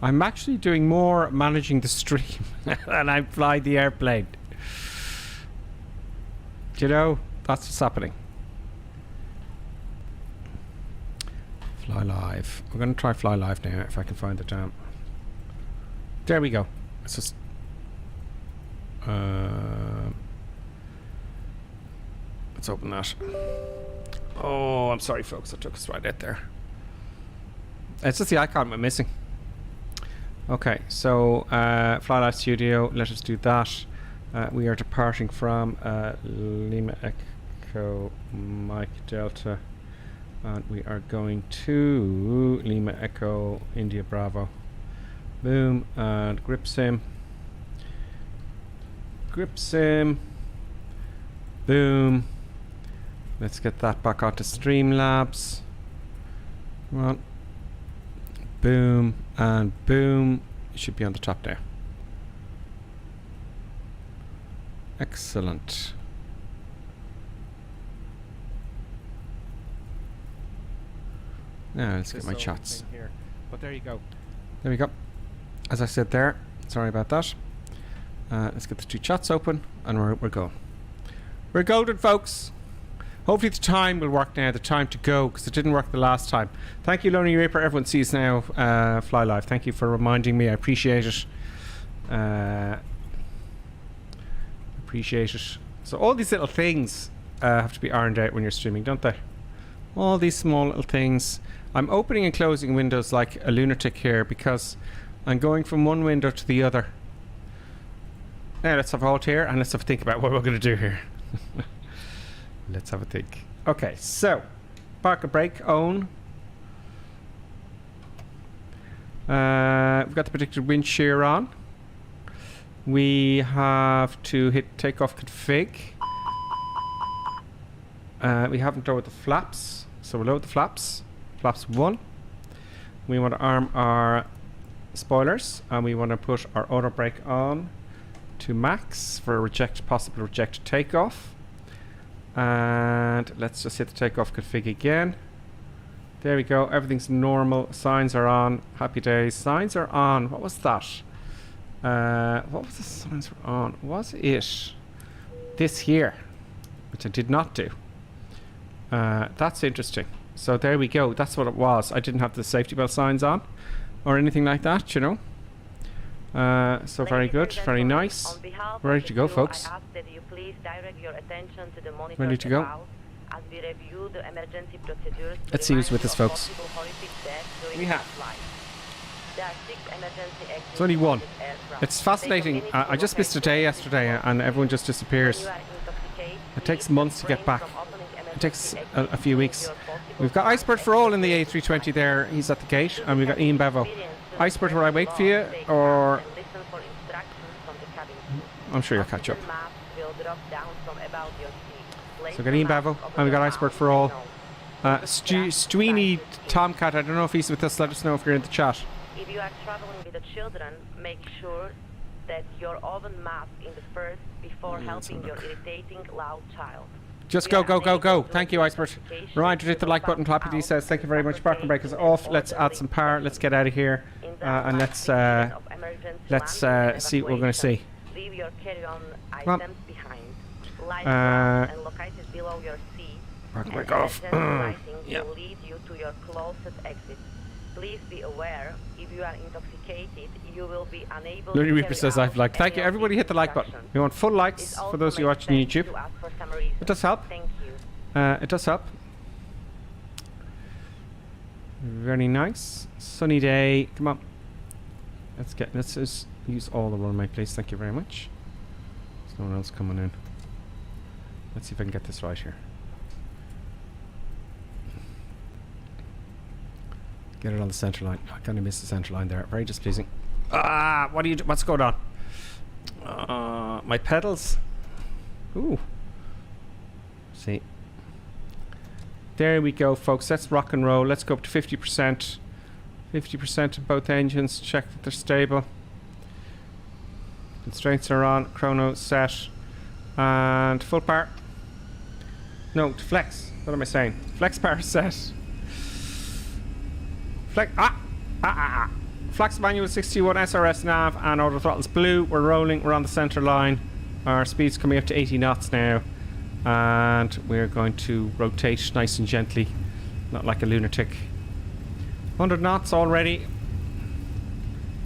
I'm actually doing more managing the stream than I fly the airplane. Do you know? That's what's happening. Fly live. We're going to try fly live now if I can find the damn. There we go. Let's just. Let's open that. Oh, I'm sorry, folks. I took us right out there. It's just the icon we're missing. Okay, so Fly Live Studio. Let us do that. We are departing from Lima Echo Mike Delta. And we are going to Lima Echo India Bravo. Boom, and grip sim. Grip sim. Boom. Let's get that back onto Streamlabs. Come on. Boom, and boom. It should be on the top there. Excellent. Now let's get my shots. But there you go. There we go. As I said there, Sorry about that. Let's get the 2 chats open, and we're going. We're golden, folks. Hopefully the time will work now, the time to go, because it didn't work the last time. Thank you, Lonely Reaper. Everyone sees now Fly Live. Thank you for reminding me. I appreciate it. Appreciate it. So all these little things have to be ironed out when you're streaming, don't they? All these small little things. I'm opening and closing windows like a lunatic here because I'm going from one window to the other. Now let's have a halt here and let's have a think about what we're going to do here. Let's have a think. Okay, so park and brake on. We've got the predicted wind shear on. We have to hit takeoff config. We haven't lowered the flaps, so we'll load the flaps. Flaps 1. We want to arm our spoilers, and we want to put our auto brake on to max for possible reject takeoff. And let's just hit the takeoff config again. There we go. Everything's normal. Signs are on. Happy days. Signs are on. What was that? What was the signs were on? Was it this here? Which I did not do. That's interesting. So there we go. That's what it was. I didn't have the safety belt signs on or anything like that, you know. So very good, very nice. We're ready to go, folks. Ready to go. Let's see who's with us, folks. We have. It's only one. It's fascinating. I just missed a day yesterday and everyone just disappears. It takes months to get back. It takes a few weeks. We've got Icebird for all in the A320 there. He's at the gate. And we've got Ian Bevo. Icebird, will I wait for you? Or... I'm sure you'll catch up. So we've got Ian Bevo. And we've got Icebird for all. Stewie Tomcat, I don't know if he's with us. Let us know if you're in the chat. If you are traveling with the children, make sure that your oven mask in the first before helping your irritating loud child. Just go, go, go, go. Thank you, Icebird. Reminder to hit the like button. Clappy D says, thank you very much. Parking brake is off. Let's add some power. Let's get out of here. And let's see what we're going to see. Leave your carry-on items behind. Lights and located below your seat. Parking brake off. Yeah. Will lead you to your closest exit. Please be aware, if you are intoxicated, you will be unable Looney to Reaper says I've liked. Thank you. Everybody hit the like button. We want full likes for those of you watching YouTube. It does help. Thank you. It does help. Very nice. Sunny day. Come on. Let's just use all the runway, please. Thank you very much. There's no one else coming in. Let's see if I can get this right here. Get it on the center line. I kind of missed the center line there. Very displeasing. Ah, what are you? What's going on? My pedals. Ooh. See. There we go, folks. Let's rock and roll. Let's go up to 50%. 50% of both engines. Check that they're stable. Constraints are on. Chrono set. And full power. No, flex. What am I saying? Flex power set. Flex manual 61 SRS nav and auto throttles blue. We're rolling. We're on the center line. Our speed's coming up to 80 knots now. And we're going to rotate nice and gently. Not like a lunatic. 100 knots already.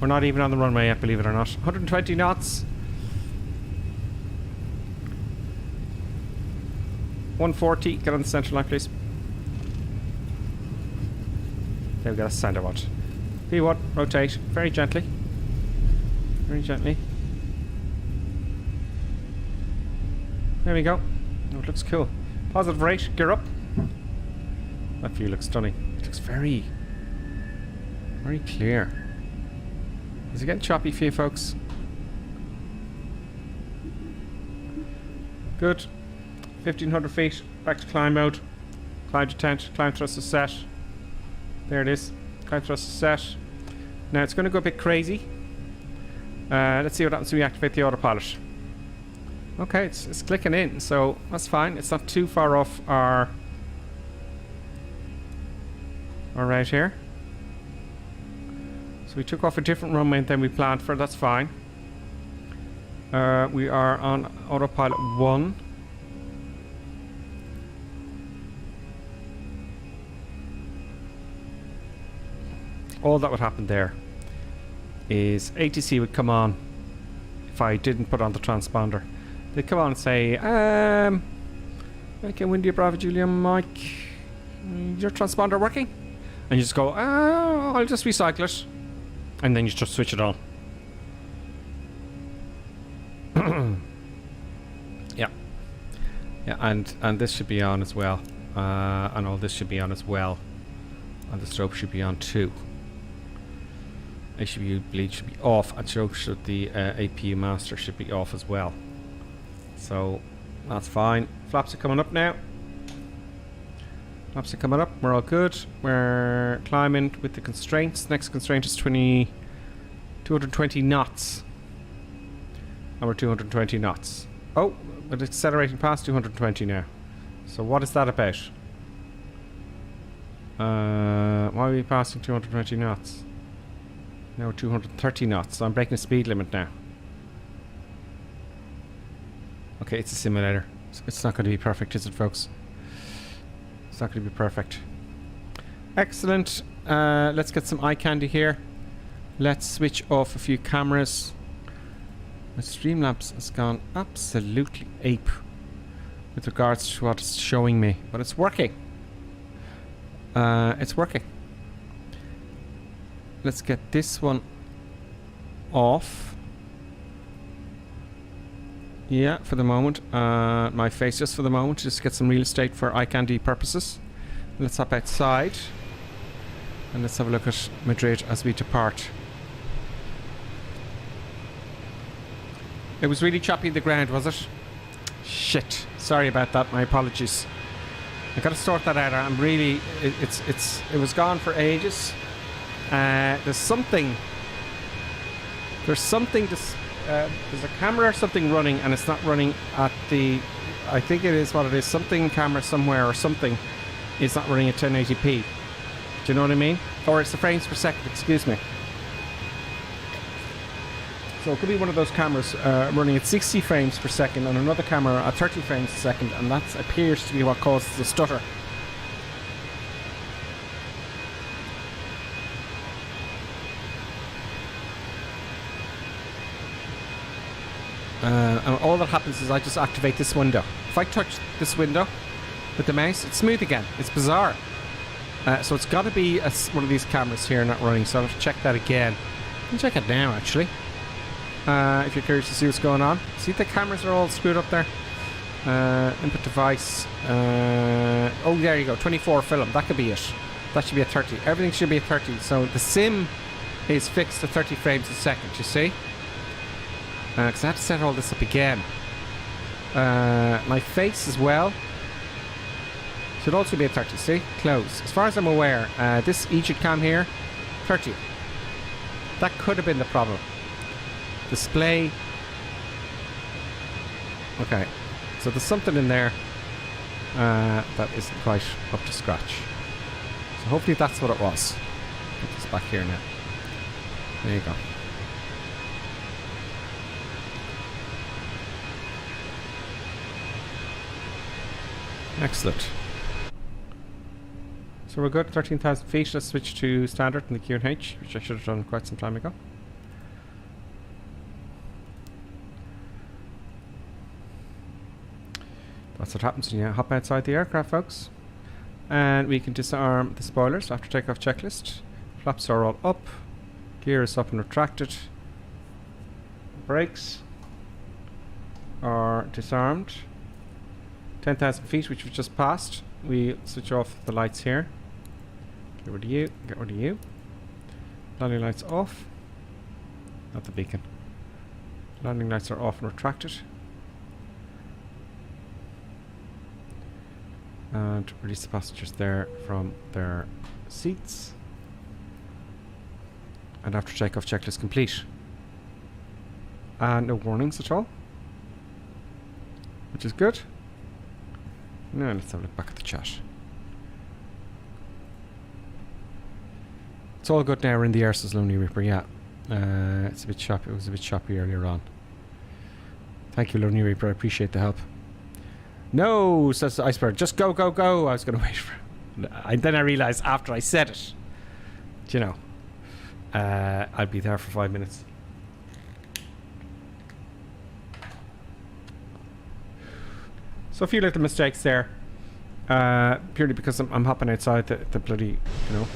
We're not even on the runway yet, believe it or not. 120 knots. 140. Get on the center line, please. There we go, that's the sound I want. P1, rotate, very gently. Very gently. There we go. Oh, it looks cool. Positive rate, gear up. That view looks stunning. It looks very, very clear. Is it getting choppy for you folks? Good. 1500 feet, back to climb mode. Climb to tent, climb thrust is set. There it is. Climb thrust is set. Now it's going to go a bit crazy. Let's see what happens when we activate the autopilot. Okay, it's clicking in, so that's fine. It's not too far off our route here. So we took off a different runway than we planned for. That's fine. We are on autopilot 1. All that would happen there is ATC would come on if I didn't put on the transponder. They'd come on and say, okay, Windy Bravo Julia Mike, is your transponder working? And you just go, I'll just recycle it. And then you just switch it on. Yeah, and this should be on as well. And all this should be on as well. And the strobe should be on too. ACU bleed should be off, and so should the APU master should be off as well. So that's fine. Flaps are coming up now. Flaps are coming up. We're all good. We're climbing with the constraints. Next constraint is 220 knots. And we're 220 knots. Oh, we're accelerating past 220 now. So what is that about? Why are we passing 220 knots? Now we're 230 knots, so I'm breaking the speed limit now. Okay, it's a simulator. It's not going to be perfect, is it, folks? It's not going to be perfect. Excellent. Let's get some eye candy here. Let's switch off a few cameras. My Streamlabs has gone absolutely ape with regards to what it's showing me, but it's working. It's working. Let's get this one off. Yeah, for the moment. My face just for the moment, just to get some real estate for eye candy purposes. Let's hop outside and let's have a look at Madrid as we depart. It was really choppy the ground, was it? Shit. Sorry about that. My apologies. I gotta sort that out. I'm really. It was gone for ages. There's something. There's a camera or something running, and it's not running at the. I think it is what it is. Something camera somewhere or something is not running at 1080p. Do you know what I mean? Or it's the frames per second. Excuse me. So it could be one of those cameras running at 60 frames per second and another camera at 30 frames per second, and that appears to be what causes the stutter. And all that happens is I just activate this window. If I touch this window with the mouse, it's smooth again. It's bizarre. So it's got to be one of these cameras here not running, so I'll have to check that again. You can check it now, actually. If you're curious to see what's going on. See, the cameras are all screwed up there. Input device. Oh, there you go. 24 film. That could be it. That should be at 30. Everything should be at 30. So the sim is fixed to 30 frames a second, you see? Because I had to set all this up again. My face as well should also be at 30. See? Close. As far as I'm aware, this Egypt cam here, 30. That could have been the problem. Display. Okay. So there's something in there that isn't quite up to scratch. So hopefully that's what it was. Put this back here now. There you go. Excellent. So we're good, 13,000 feet. Let's switch to standard in the Q&H, which I should have done quite some time ago. That's what happens when you hop outside the aircraft, folks. And we can disarm the spoilers after takeoff checklist. Flaps are all up. Gear is up and retracted. Brakes are disarmed. 10,000 feet, which we've just passed. We switch off the lights here. Get rid of you. Get rid of you. Landing lights off. Not the beacon. Landing lights are off and retracted. And release the passengers there from their seats. And after takeoff checklist complete. And no warnings at all, which is good. Now let's have a look back at the chat. it's all good now. We're in the air, says Lonely Reaper. Yeah. It's a bit choppy. It was a bit choppy earlier on. Thank you, Lonely Reaper. I appreciate the help. No, says the Iceberg. Just go, go, go. I was going to wait for it. Then I realised after I said it, you know, I'd be there for 5 minutes. So a few little mistakes there. Purely because I'm hopping outside the bloody, you know,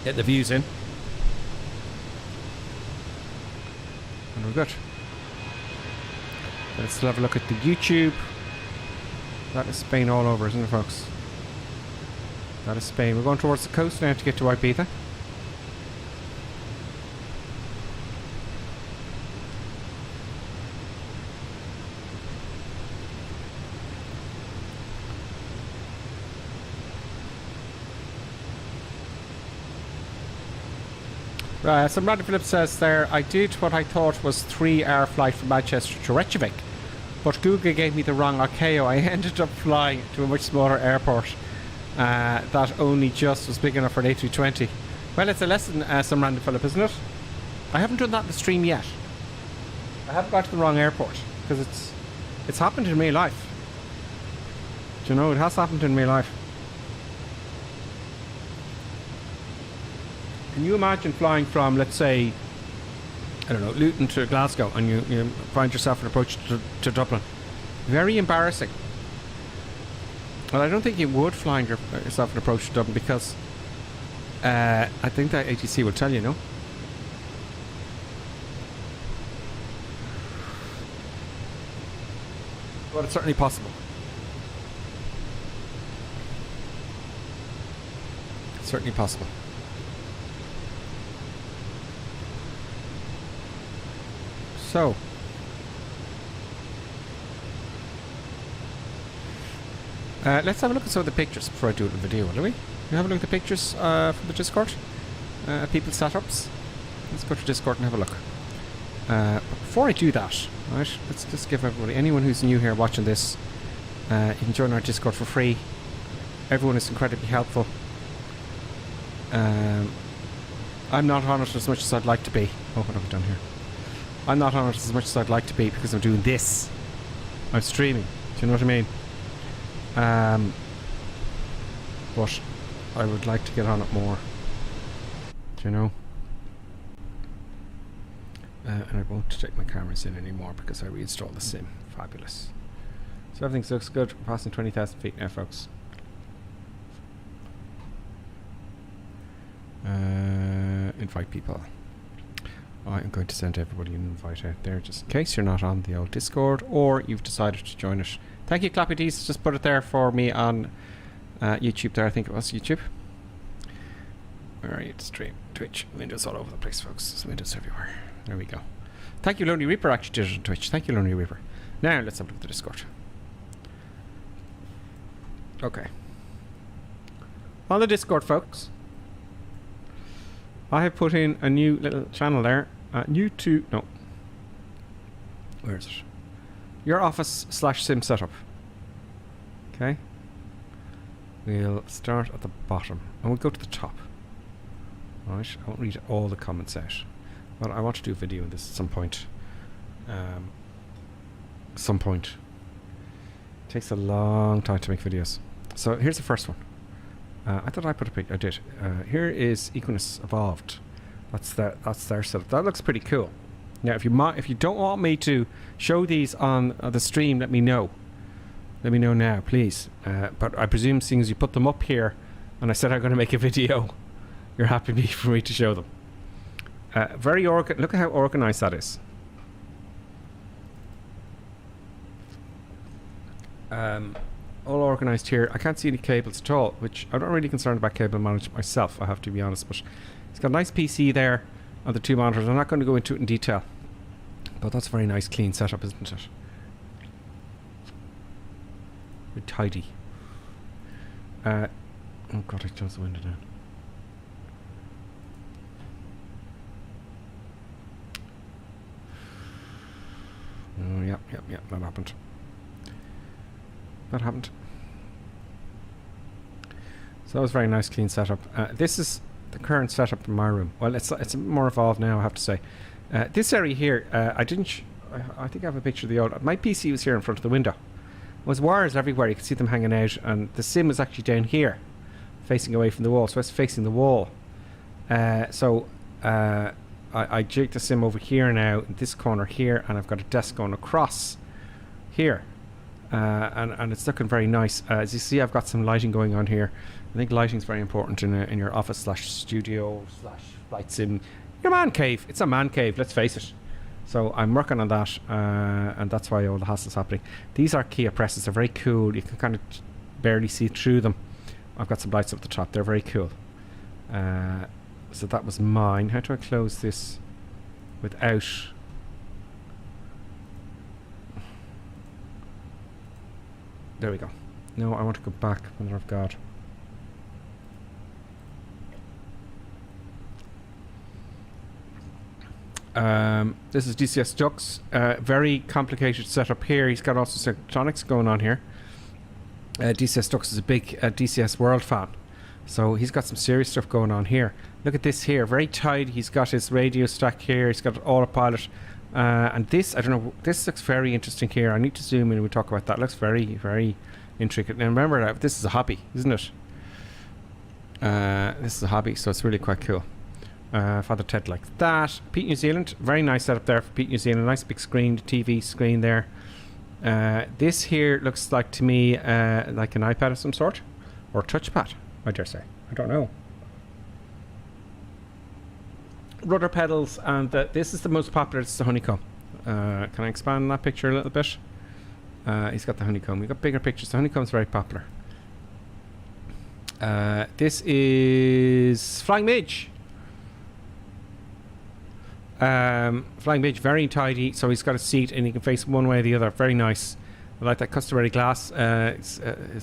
get the views in. And we're good. Let's have a look at the YouTube. That is Spain all over, isn't it, folks? That is Spain. We're going towards the coast now to get to Ibiza. Some Randy Phillips says there, I did what I thought was 3-hour flight from Manchester to Reykjavik, but Google gave me the wrong ICAO. I ended up flying to a much smaller airport that only just was big enough for an A320. Well, it's a lesson, some Randy Phillips, isn't it? I haven't done that in the stream yet. I haven't got to the wrong airport, because it's happened in real life. Do you know, it has happened in real life. Can you imagine flying from, let's say, I don't know, Luton to Glasgow, and you find yourself an approach to Dublin? Very embarrassing. Well, I don't think you would find yourself an approach to Dublin, because I think that ATC will tell you, no? But it's certainly possible. It's certainly possible. So, let's have a look at some of the pictures before I do the video, will we? You have a look at the pictures from the Discord, people's setups. Let's go to Discord and have a look. But before I do that, right, let's just give everybody, anyone who's new here watching this, you can join our Discord for free. Everyone is incredibly helpful. I'm not on it as much as I'd like to be. Oh, what have I done here? I'm not on it as much as I'd like to be because I'm doing this. I'm streaming. Do you know what I mean? But I would like to get on it more. Do you know? And I won't take my cameras in anymore because I reinstalled the sim. Fabulous. So everything looks good. We're passing 20,000 feet now, folks. Invite people. I'm going to send everybody an invite out there just in case you're not on the old Discord or you've decided to join it. Thank you, Clappy D's. Just put it there for me on YouTube there. I think it was YouTube. Where are you? Stream, Twitch, Windows all over the place, folks. There's Windows everywhere. There we go. Thank you, Lonely Reaper. Actually did it on Twitch. Thank you, Lonely Reaper. Now let's have a look at the Discord. Okay. On the Discord, folks, I have put in a new little channel there. New to... No. Where is it? Your office/sim setup. Okay. We'll start at the bottom. And we'll go to the top. Alright. I won't read all the comments out. But I want to do a video on this at some point. Some point. It takes a long time to make videos. So here's the first one. I thought I put a picture. I did. Here is Equinus Evolved. That's their setup. That looks pretty cool. Now, if you don't want me to show these on the stream, let me know. Let me know now, please. But I presume, seeing as you put them up here, and I said I'm going to make a video, you're happy for me to show them. Very look at how organized that is. All organized here. I can't see any cables at all, which I'm not really concerned about cable management myself, I have to be honest, but it's got a nice PC there on the two monitors. I'm not going to go into it in detail, but that's a very nice clean setup, isn't it? Very tidy. Oh god, I closed the window down. Oh, yep, that happened. That happened. So that was a very nice clean setup. This is the current setup in my room. Well, it's more evolved now, I have to say. This area here, I think I have a picture of the old. My PC was here in front of the window. There was wires everywhere. You could see them hanging out, and the sim was actually down here, facing away from the wall. So it's facing the wall. I jigged the sim over here now, in this corner here, and I've got a desk going across here. And it's looking very nice. As you see, I've got some lighting going on here. I think lighting is very important in your office / studio / flight sim. Your man cave. It's a man cave, let's face it. So I'm working on that, and that's why all the hassle's happening. These are Kia presses. They're very cool. You can kind of barely see through them. I've got some lights up the top. They're very cool. So that was mine. How do I close this without... There we go. No, I want to go back. Mother of God. This is DCS ducts. Very complicated setup here. He's got also some electronics going on here. DCS ducts is a big DCS World fan. So he's got some serious stuff going on here. Look at this here. Very tight. He's got his radio stack here. He's got autopilot. And this, I don't know, this looks very interesting here. I need to zoom in and we'll talk about that. It looks very, very intricate. Now remember that this is a hobby, isn't it? This is a hobby, so it's really quite cool. Father Ted likes that. Pete New Zealand, very nice setup there for Pete New Zealand. Nice big screen, TV screen there. This here looks like to me like an iPad of some sort, or a touchpad, I dare say. I don't know. Rudder pedals, and this is the most popular. This is the honeycomb. Can I expand on that picture a little bit? He's got the honeycomb. We've got bigger pictures. The honeycomb's very popular. This is Flying Midge. Flying Midge, very tidy. So he's got a seat and he can face one way or the other. Very nice. I like that customary glass. It's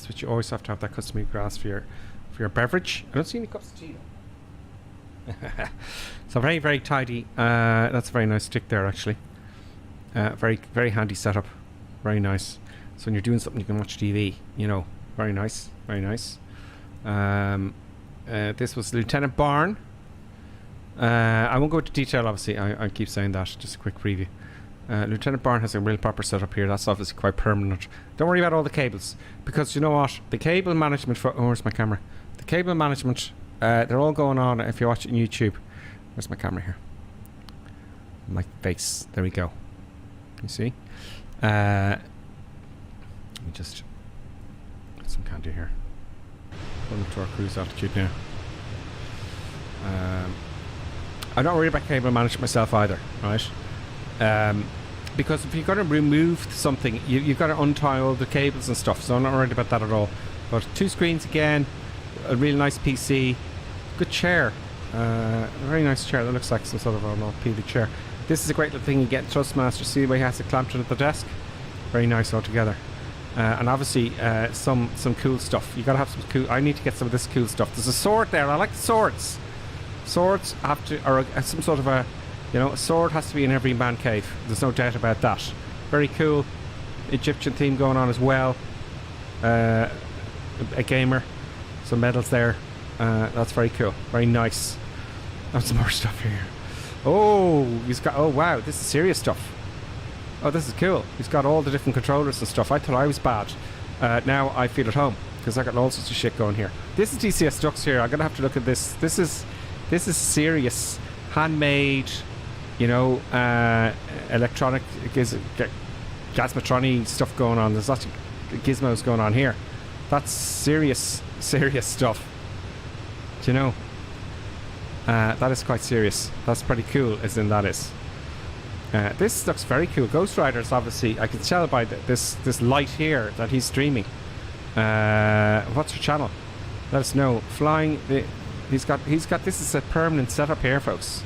what you always have to have, that customary glass for your beverage. I don't see any cups of tea though. So very, very tidy. That's a very nice stick there actually. Very, very handy setup. Very nice. So when you're doing something you can watch TV, you know. Very nice, very nice. This was Lieutenant Barn. I won't go into detail obviously, I keep saying that, just a quick preview. Lieutenant Barn has a real proper setup here. That's obviously quite permanent. Don't worry about all the cables, because you know what, the cable management for, oh, where's my camera? The cable management, they're all going on if you're watching YouTube. Where's my camera here? My face, there we go. You see? Let me just get some candy here. Going up to our cruise altitude now. I'm not worried about cable management myself either, right? Because if you're going to remove something, you've got to untie all the cables and stuff, so I'm not worried about that at all. But 2 screens again, a really nice PC, good chair, a very nice chair that looks like some sort of an orthopedic chair. This is a great little thing you get in Trustmaster. See the way he has it clamped at the desk? Very nice altogether. And obviously some cool stuff. You gotta have some cool. I need to get some of this cool stuff. There's a sword there. I like the swords. Swords have to, or some sort of a, you know, a sword has to be in every man cave. There's no doubt about that. Very cool. Egyptian theme going on as well. A gamer. Some medals there. That's very cool. Very nice. That's some more stuff here. Oh, he's got. Oh wow, this is serious stuff. Oh, this is cool. He's got all the different controllers and stuff. I thought I was bad. Now I feel at home because I got all sorts of shit going here. This is DCS ducts here. I'm gonna have to look at this. This is serious, handmade. You know, electronic Gizmotronic stuff going on. There's lots of gizmos going on here. That's serious stuff. Do you know? That is quite serious. That's pretty cool, as in that is. This looks very cool. Ghost Rider's obviously, I can tell by this light here that he's streaming. What's your channel? Let us know. Flying. He's got. This is a permanent setup here, folks.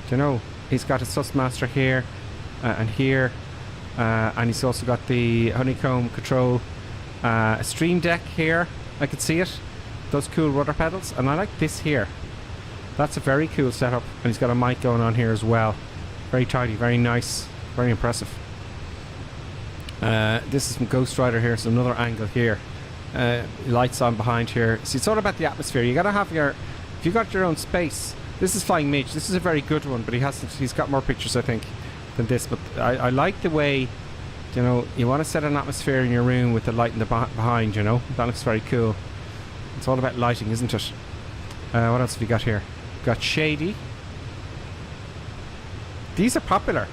Do you know? He's got a Trustmaster here and here, and he's also got the honeycomb control. A stream deck here. I can see it. Those cool rudder pedals, and I like this here. That's a very cool setup, and he's got a mic going on here as well. Very tidy, very nice, very impressive. This is from Ghost Rider here, so another angle here. Lights on behind here. See, it's all about the atmosphere. You gotta have your If you got your own space, this is Flying Midge. This is a very good one, but he's got more pictures, I think, than this. But I like the way, you know, you want to set an atmosphere in your room with the light in the behind, you know. That looks very cool. It's all about lighting, isn't it? What else have you got here? We've got shady. These are popular.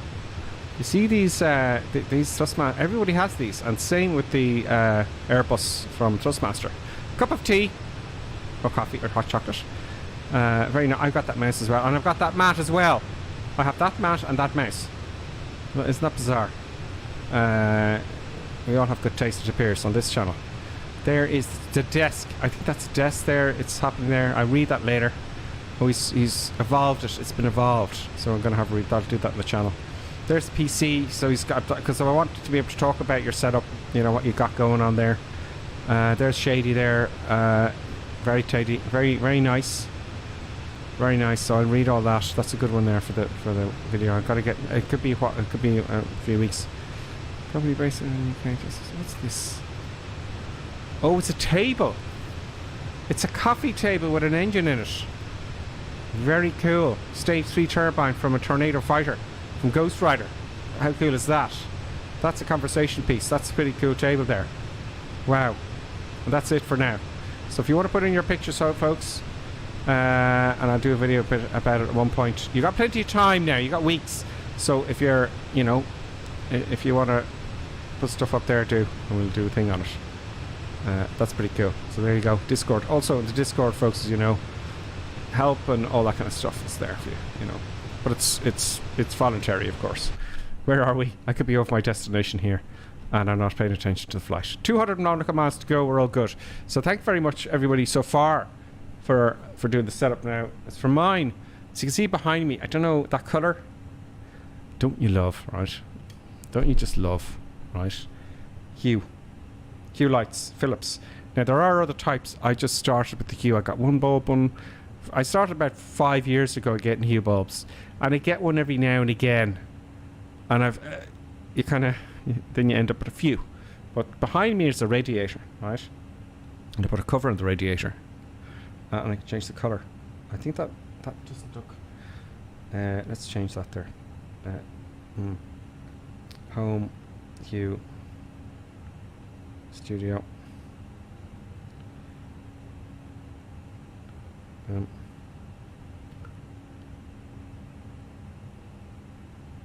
You see these Thrustmaster, everybody has these, and same with the Airbus from Thrustmaster. Cup of tea, or coffee, or hot chocolate. Very nice. I've got that mouse as well, and I've got that mat as well. I have that mat and that mouse. Well, isn't that bizarre? We all have good taste, it appears, on this channel. There is the desk. I think that's a desk there. It's happening there. I'll read that later. Oh, he's evolved it. It's been evolved. So I'm going to have a read that. I'll do that in the channel. There's the PC. So he's got, because I want to be able to talk about your setup, you know, what you've got going on there. There's Shady there. Very tidy. Very, very nice. Very nice. So I'll read all that. That's a good one there for the video. I've got to get, it could be a few weeks. Probably based on, what's this? Oh, it's a table. It's a coffee table with an engine in it. Very cool. Stage 3 turbine from a Tornado fighter from Ghost Rider. How cool is that? That's a conversation piece. That's a pretty cool table there. Wow. And that's it for now. So if you want to put in your pictures, folks, and I'll do a video about it at one point. You got plenty of time now. You got weeks. So if you're, you know, if you want to put stuff up there, do, and we'll do a thing on it. That's pretty cool. So there you go. Discord. Also in the Discord, folks, as you know, help and all that kind of stuff is there for you, you know. But it's voluntary, of course. Where are we? I could be off my destination here, and I'm not paying attention to the flight. 200 nautical miles to go. We're all good. So thank you very much, everybody, so far for doing the setup now. As for mine, so you can see behind me, I don't know, that colour. Don't you love, right? Don't you just love, right? Hue lights, Philips. Now there are other types. I just started with the Hue. I got one bulb one. I started about 5 years ago getting Hue bulbs, and I get one every now and again, and I've you kind of, then you end up with a few. But behind me is a radiator, right? And I put a cover on the radiator, and I can change the color. I think that doesn't look. Let's change that there. Home, Hue, Studio.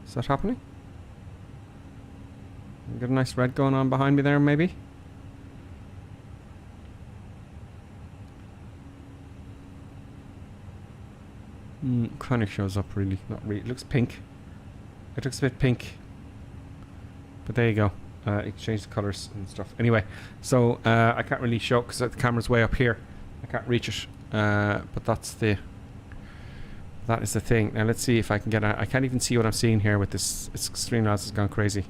Is that happening? Got a nice red going on behind me there, maybe? Kind of shows up, really. Not really. It looks pink. It looks a bit pink. But there you go. You can change the colours and stuff. Anyway, so I can't really show because the camera's way up here. I can't reach it. But that is the thing. Now let's see if I can get I can't even see what I'm seeing here with this. It's Streamlabs has gone crazy.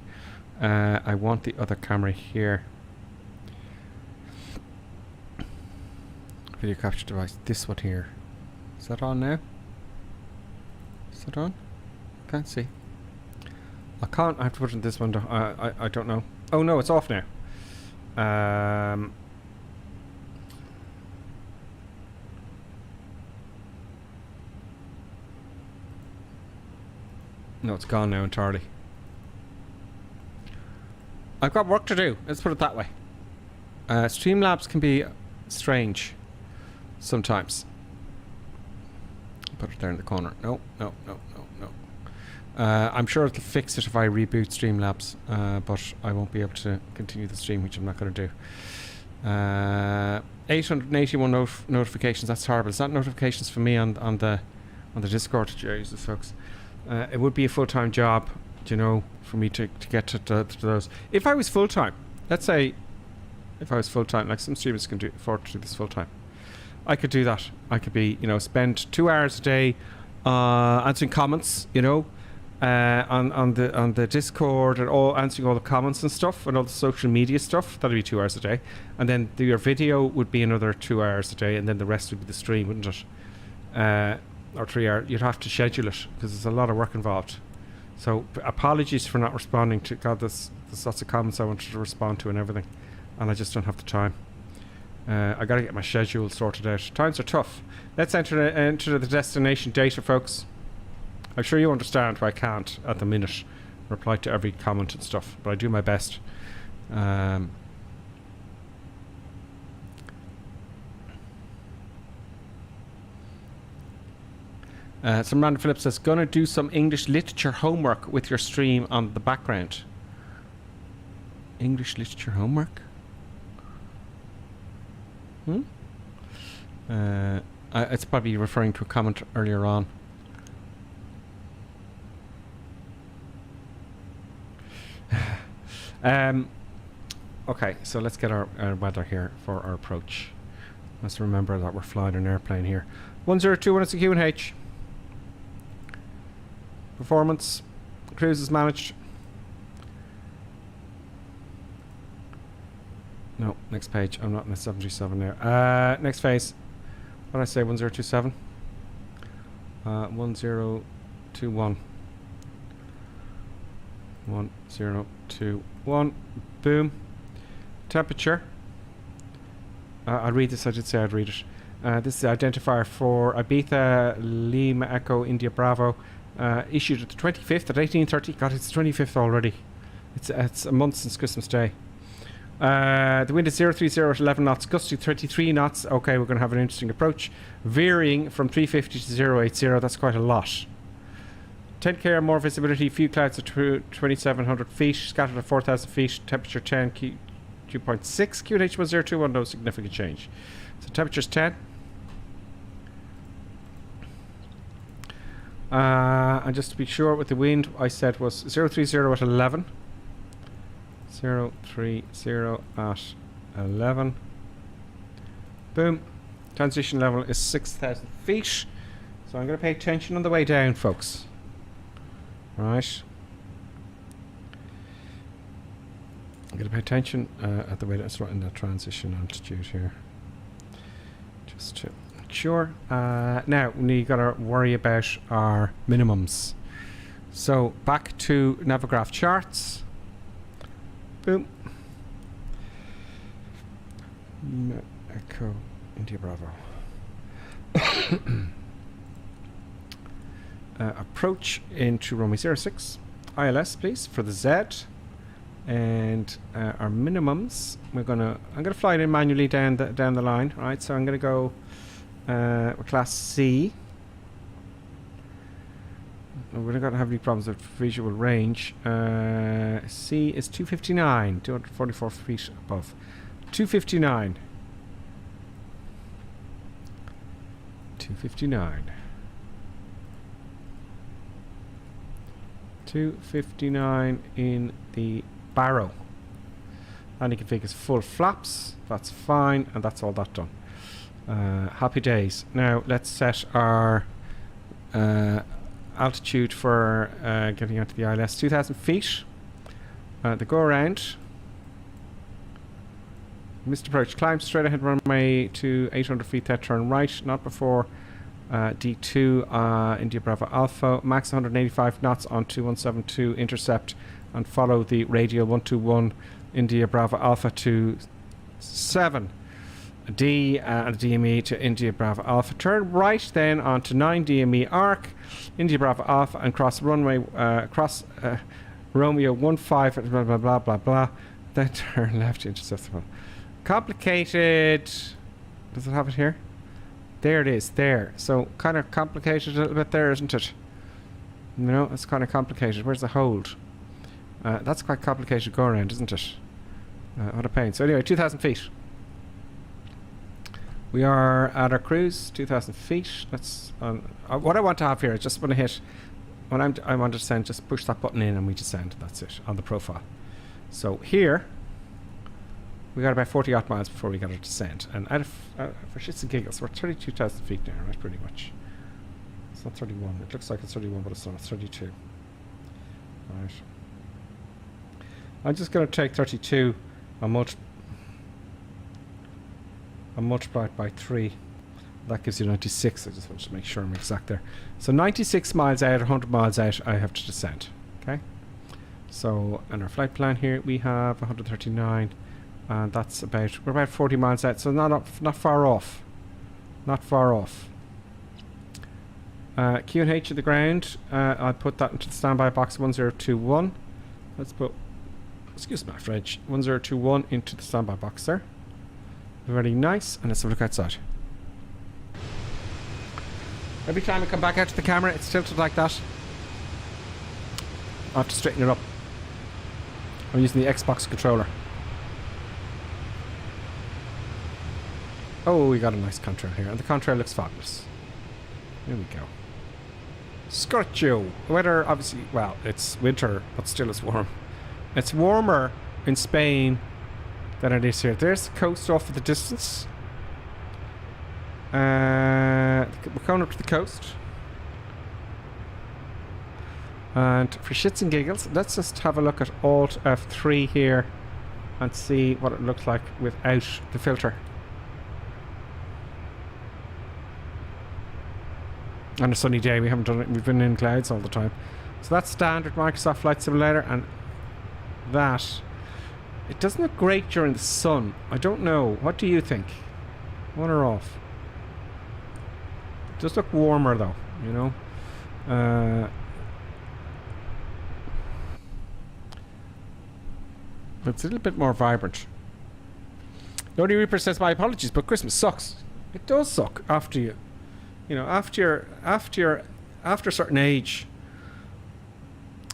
I want the other camera here. Video capture device. This one here. Is that on now? Is that on? Can't see. I can't. I have to put it in this window. I don't know. Oh no, it's off now. No, it's gone now entirely. I've got work to do. Let's put it that way. Streamlabs can be strange sometimes. Put it there in the corner. No. I'm sure it'll fix it if I reboot Streamlabs, but I won't be able to continue the stream, which I'm not going to do. 881 notifications. That's horrible. Is that notifications for me on the Discord? Jesus, folks. It would be a full-time job, you know, for me to get to those. If I was full-time, let's say, if I was full-time, like some streamers can afford to do this full-time, I could do that. I could be, you know, spend 2 hours a day answering comments, you know, on the Discord and all, answering all the comments and stuff and all the social media stuff. That'd be 2 hours a day, and then your video would be another 2 hours a day, and then the rest would be the stream, wouldn't it? Or 3 hours. You'd have to schedule it because there's a lot of work involved. So apologies for not responding to. God, there's lots of comments I wanted to respond to and everything, and I just don't have the time. I gotta get my schedule sorted out. Times are tough. Let's enter the destination data, folks. I'm sure you understand why I can't at the minute reply to every comment and stuff, but I do my best. Some random Philip says, gonna do some English literature homework with your stream on the background. English literature homework? It's probably referring to a comment earlier on. Okay, so let's get our weather here for our approach. Let's remember that we're flying an airplane here. 1021 is the QNH. Performance. Cruise is managed. No, next page. I'm not in the 737 there. Next phase. What did I say? 1027? 1021. 1021. Boom. Temperature. I'll read this. I did say I'd read it. This is the identifier for Ibiza, Lima Echo, India Bravo. Issued at the 25th at 18:30. God, it's the 25th already. It's a month since Christmas Day. The wind is 030 at 11 knots, gusty 33 knots. Okay, we're going to have an interesting approach. Veering from 350 to 080. That's quite a lot. 10k or more visibility. Few clouds at 2,700 feet. Scattered at 4,000 feet. Temperature 10. 2.6. QNH 1021. No significant change. So temperature's 10. And just to be sure, with the wind, I said was 030 at 11. 030 at 11. Boom. Transition level is 6,000 feet. So I'm going to pay attention on the way down, folks. Right. I'm going to pay attention at the way that's right in that transition altitude here. Just to make sure. Now, we got to worry about our minimums. So back to Navigraph charts. Boom. Echo India Bravo. Approach into runway 06. ILS, please, for the Z. And our minimums, I'm gonna fly it in manually down the line. All right, so I'm gonna go class C. We're not going to have any problems with visual range. C is 259, 244 feet above. 259. 259. 259 in the Barrow. Landing config is full flaps. That's fine, and that's all that done. Happy days. Now let's set our altitude for getting onto the ILS. 2,000 feet. The go around. Missed approach. Climb straight ahead runway to 800 feet. That turn right. Not before D2 India Bravo Alpha. Max 185 knots on 2172. Intercept and follow the radial 121 India Bravo Alpha to 7. D and DME to India Bravo Alpha. Turn right then onto 9 DME arc, India Bravo Alpha, and cross runway, Romeo 15, blah blah blah blah blah. Then turn left into Intercept. Complicated. Does it have it here? There it is, there. So kind of complicated a little bit there, isn't it? You know, it's kind of complicated. Where's the hold? That's quite complicated go around, isn't it? What a pain. So anyway, 2,000 feet. We are at our cruise, 2,000 feet. Let's. What I want to have here, I just want to hit. When I want to descend, just push that button in and we descend. That's it on the profile. So here, we got about 40 odd miles before we got to descend. And out of, for shits and giggles, we're 32,000 feet now, right? Pretty much. It's not 31. It looks like it's 31, but it's not. It's 32. Right. I'm just going to take 32 and multiply it by 3. That gives you 96. I just want to make sure I'm exact there. So 96 miles out, 100 miles out, I have to descend. Okay. So in our flight plan here, we have 139 And that's we're about 40 miles out, so not far off. Not far off. Q&H at the ground. I'll put that into the standby box 1021. Let's put, excuse my French, 1021 into the standby box there. Very nice. And let's have a look outside. Every time I come back out to the camera, it's tilted like that. I have to straighten it up. I'm using the Xbox controller. Oh, we got a nice contrail here. And the contrail looks fabulous. Here we go. Scorcho. Weather, obviously, well, it's winter, but still it's warm. It's warmer in Spain than it is here. There's the coast off in the distance. We're going up to the coast. And for shits and giggles, let's just have a look at Alt F3 here and see what it looks like without the filter. On a sunny day, we haven't done it. We've been in clouds all the time. So that's standard Microsoft Flight Simulator, and that, it doesn't look great during the sun. I don't know. What do you think? On or off? It does look warmer though, you know. It's a little bit more vibrant. Lodi Reaper says, my apologies, but Christmas sucks. It does suck after you know, after a certain age.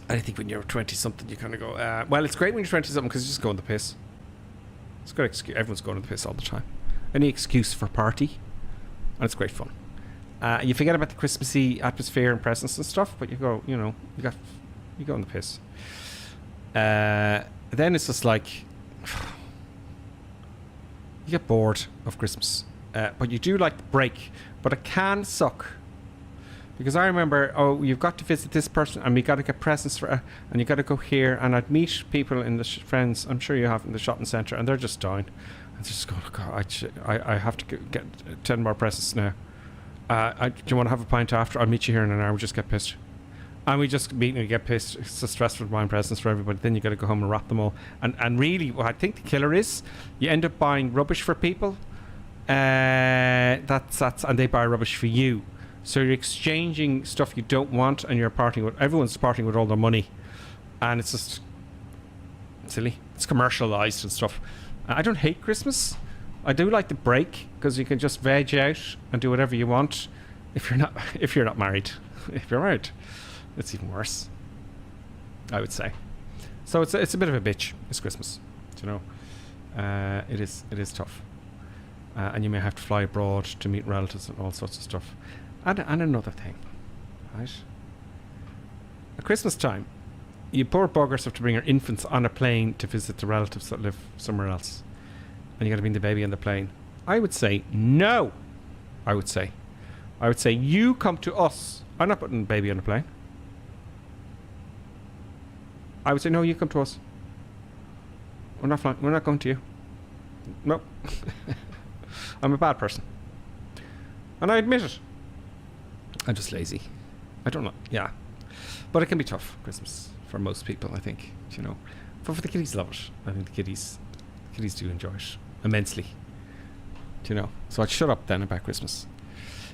I think when you're 20-something, you kind of go, well, it's great when you're 20-something because you just go on the piss. It's a good excuse. Everyone's going on the piss all the time. Any excuse for party, and it's great fun. You forget about the Christmassy atmosphere and presents and stuff, but you go, you know, you go on the piss. Then it's just like you get bored of Christmas, but you do like the break. But it can suck, because I remember, oh, you've got to visit this person, and we got to get presents for, and you got to go here, and I'd meet people in the friends, I'm sure you have, in the shopping centre, and they're just dying. And they're just going, oh, God, I have to get 10 more presents now. Do you want to have a pint after? I'll meet you here in an hour. We just get pissed. And we just meet and we get pissed. It's a stressful buying presents for everybody. Then you got to go home and wrap them all. And really, what I think the killer is, you end up buying rubbish for people. And they buy rubbish for you. So you're exchanging stuff you don't want, and you're parting with, everyone's parting with all their money. And it's just silly. It's commercialized and stuff. I don't hate Christmas. I do like the break, because you can just veg out and do whatever you want if you're not married. If you're married, it's even worse, I would say. So it's a bit of a bitch. It's Christmas, you know. It is tough, and you may have to fly abroad to meet relatives and all sorts of stuff. And another thing, right? At Christmas time, you poor buggers have to bring your infants on a plane to visit the relatives that live somewhere else, and you got to bring the baby on the plane. I would say no. I would say you come to us. I'm not putting the baby on a plane. I would say no. You come to us. We're not flying. We're not going to you. No. I'm a bad person, and I admit it. I'm just lazy. I don't know. Yeah, but it can be tough Christmas for most people, I think. You know, but for the kiddies, love it. I think the kiddies do enjoy it immensely. You know, so I'd shut up then about Christmas.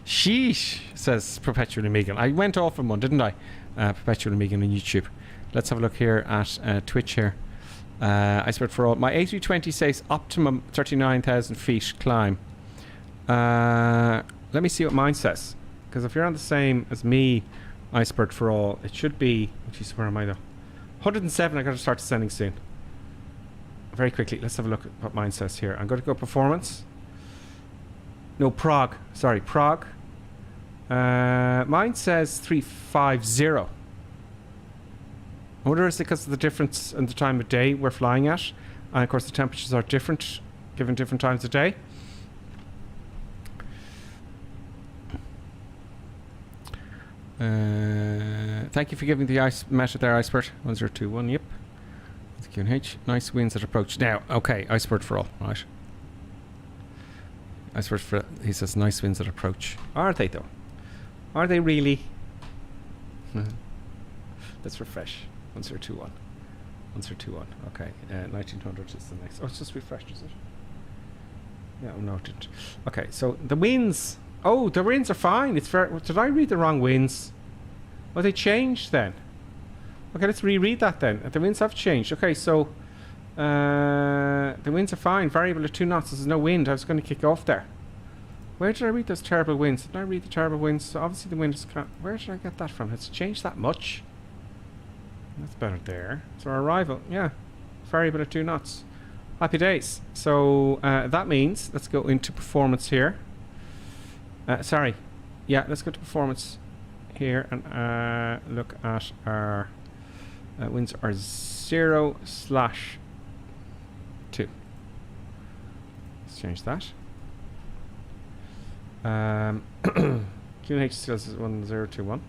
Sheesh, says Perpetually Megan. I went off on one, didn't I? Perpetually Megan on YouTube. Let's have a look here at Twitch here. I swear for all. My A320 says optimum 39,000 feet climb. Let me see what mine says. Because if you're on the same as me, Iceberg for all, it should be. Jeez, where am I though? 107. I got to start descending soon. Very quickly, let's have a look at what mine says here. I'm going to go performance. No, Prague. Sorry, Prague. Mine says 350. I wonder is it because of the difference in the time of day we're flying at, and of course the temperatures are different given different times of day. Thank you for giving the ice meta there, Icebird. 1021, yep. QNH. Nice winds at approach. Now, okay, Icebird for all, right. Icebird for, he says, nice winds at approach. Are they though? Are they really? Let's refresh. 1021. 1021. Okay, 1900 is the next. Oh, it's just refreshed, is it? Yeah, noted. Okay, so the winds. Oh, the winds are fine. It's very. Did I read the wrong winds? Oh, they changed then. Okay, let's reread that then. The winds have changed. Okay, so the winds are fine. Variable at 2 knots. There's no wind. I was going to kick off there. Where did I read those terrible winds? Did I read the terrible winds? So obviously the wind is... Where did I get that from? Has it changed that much? That's better there. So our arrival, yeah. Variable at 2 knots. Happy days. So that means, let's go into performance here. Sorry. Yeah, let's go to performance here and look at our winds are 0/2. Let's change that. QNH still says 1021.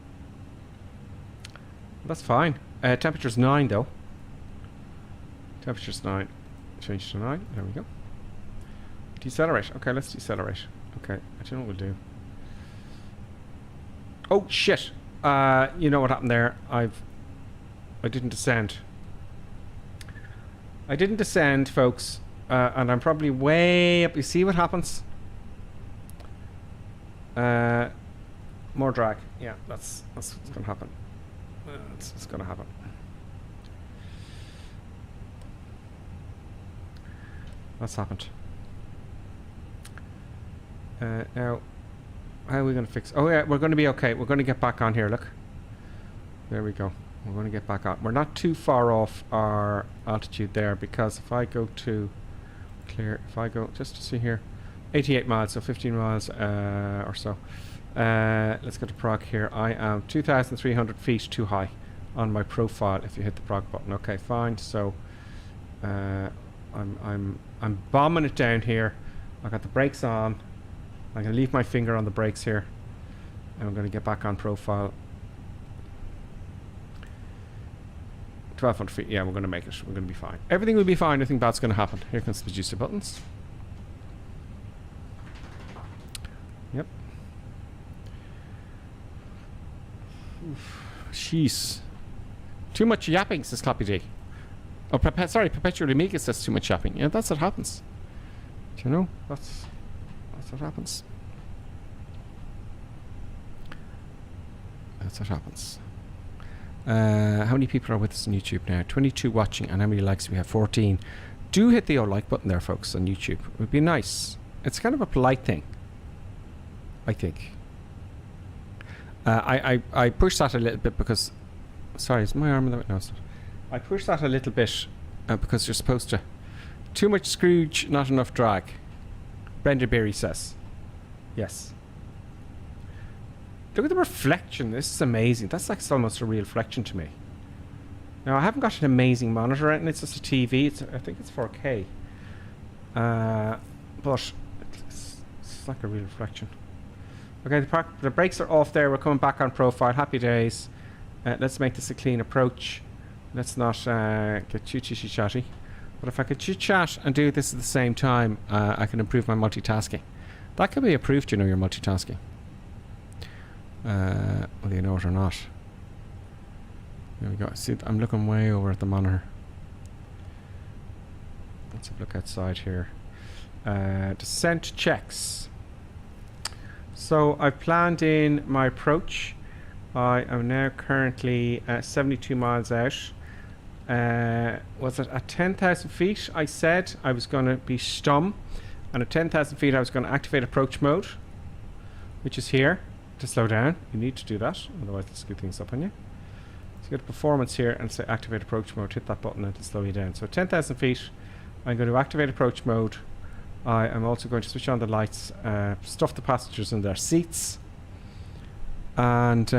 That's fine. Temperature's 9 though. Temperature's 9. Change to 9. There we go. Decelerate. Okay, let's decelerate. Okay, I don't know what we'll do. Oh shit! You know what happened there? I didn't descend. I didn't descend, folks, and I'm probably way up. You see what happens? More drag. Yeah, that's what's gonna happen. That's what's gonna happen. That's happened. Now, how are we gonna fix? Oh yeah, we're gonna be okay. We're gonna get back on here. Look. There we go. We're gonna get back on. We're not too far off our altitude there, because if I go to clear, if I go just to see here, 88 miles, so 15 miles or so. Let's go to prog here. I am 2,300 feet too high on my profile. If you hit the prog button, okay, fine. So I'm bombing it down here. I got the brakes on. I'm gonna leave my finger on the brakes here, and I'm gonna get back on profile. 1,200 feet. Yeah, we're gonna make it. We're gonna be fine. Everything will be fine. Nothing bad's gonna happen. Here comes the juicer buttons. Yep. Jeez. Too much yapping, says Copy D. Oh, sorry, Perpetual Amiga says too much yapping. Yeah, that's what happens. Do you know? That's what happens. That's what happens. How many people are with us on YouTube now? 22 watching, and how many likes we have? 14. Do hit the old like button there, folks, on YouTube. It would be nice. It's kind of a polite thing, I think. I pushed that a little bit because... Sorry, is my arm in the way? No, it's not. I pushed that a little bit because you're supposed to... Too much Scrooge, not enough drag. Brenda Berry says. Yes. Look at the reflection. This is amazing. That's like almost a real reflection to me. Now, I haven't got an amazing monitor, and it's just a TV. I think it's 4K. But it's like a real reflection. Okay, the brakes are off there. We're coming back on profile. Happy days. Let's make this a clean approach. Let's not get too chitty-chatty. But if I could chit-chat and do this at the same time, I can improve my multitasking. That can be approved, you know, your multitasking. Whether you know it or not. There we go. See, I'm looking way over at the monitor. Let's have a look outside here. Descent checks. So I've planned in my approach. I am now currently 72 miles out. Was it at 10,000 feet? I said I was going to be stum, and at 10,000 feet I was going to activate approach mode, which is here to slow down. You need to do that, otherwise it'll screw things up on you. So you go to performance here and say activate approach mode. Hit that button and it'll slow you down. So at 10,000 feet, I'm going to activate approach mode. I am also going to switch on the lights, stuff the passengers in their seats, and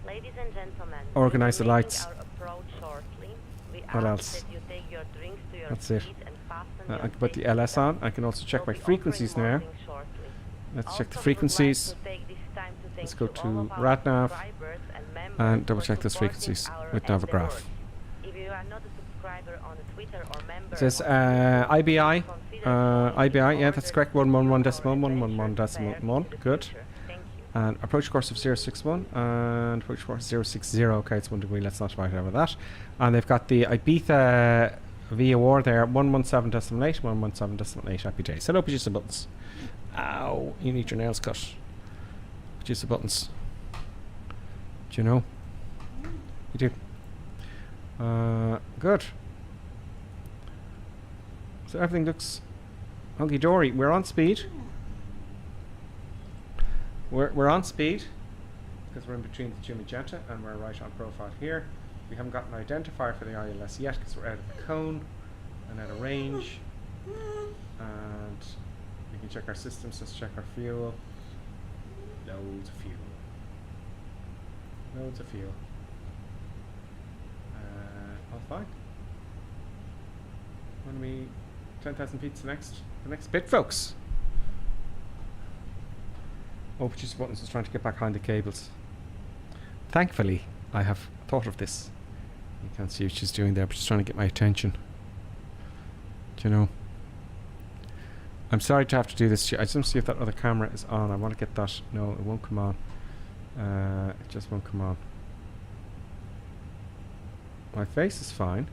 ladies and gentlemen, organize the lights. our approach shortly. We What ask else? that you take your drinks to your That's it. seat and fasten I your can put the safety LS on. belts. I can also check my We'll be frequencies offering now. boarding shortly. Let's check the Also, frequencies. would like to take this time to Let's thank go you all to of our RadNav subscribers and and double members check for those supporting frequencies our with Navograph. endeavors. If you are not a subscriber on Twitter or member It says on IBI. consider IBI, yeah, joining that's our correct. orders 111 our decimal, adventure 111 decimal fair 1. in the Good. future. Thank And approach course of 061 and approach course 060. Okay, it's 1 degree. Let's not write over that. And they've got the Ibiza VOR there, 117.8, 117.8. Happy days. Hello, produce the buttons. Ow, you need your nails cut. Produce the buttons. Do you know? You do. Good. So everything looks hunky dory. We're on speed. We're on speed because we're in between the two magenta and we're right on profile here. We haven't got an identifier for the ILS yet because we're out of the cone and out of range. And we can check our systems. Let's check our fuel. Loads of fuel. Loads of fuel. All fine. When we 10,000 feet's the next bit, folks. Oh, producer buttons is trying to get back behind the cables. Thankfully, I have thought of this. You can't see what she's doing there, but she's trying to get my attention. Do you know? I'm sorry to have to do this. I just want to see if that other camera is on. I want to get that. No, it won't come on. It just won't come on. My face is fine.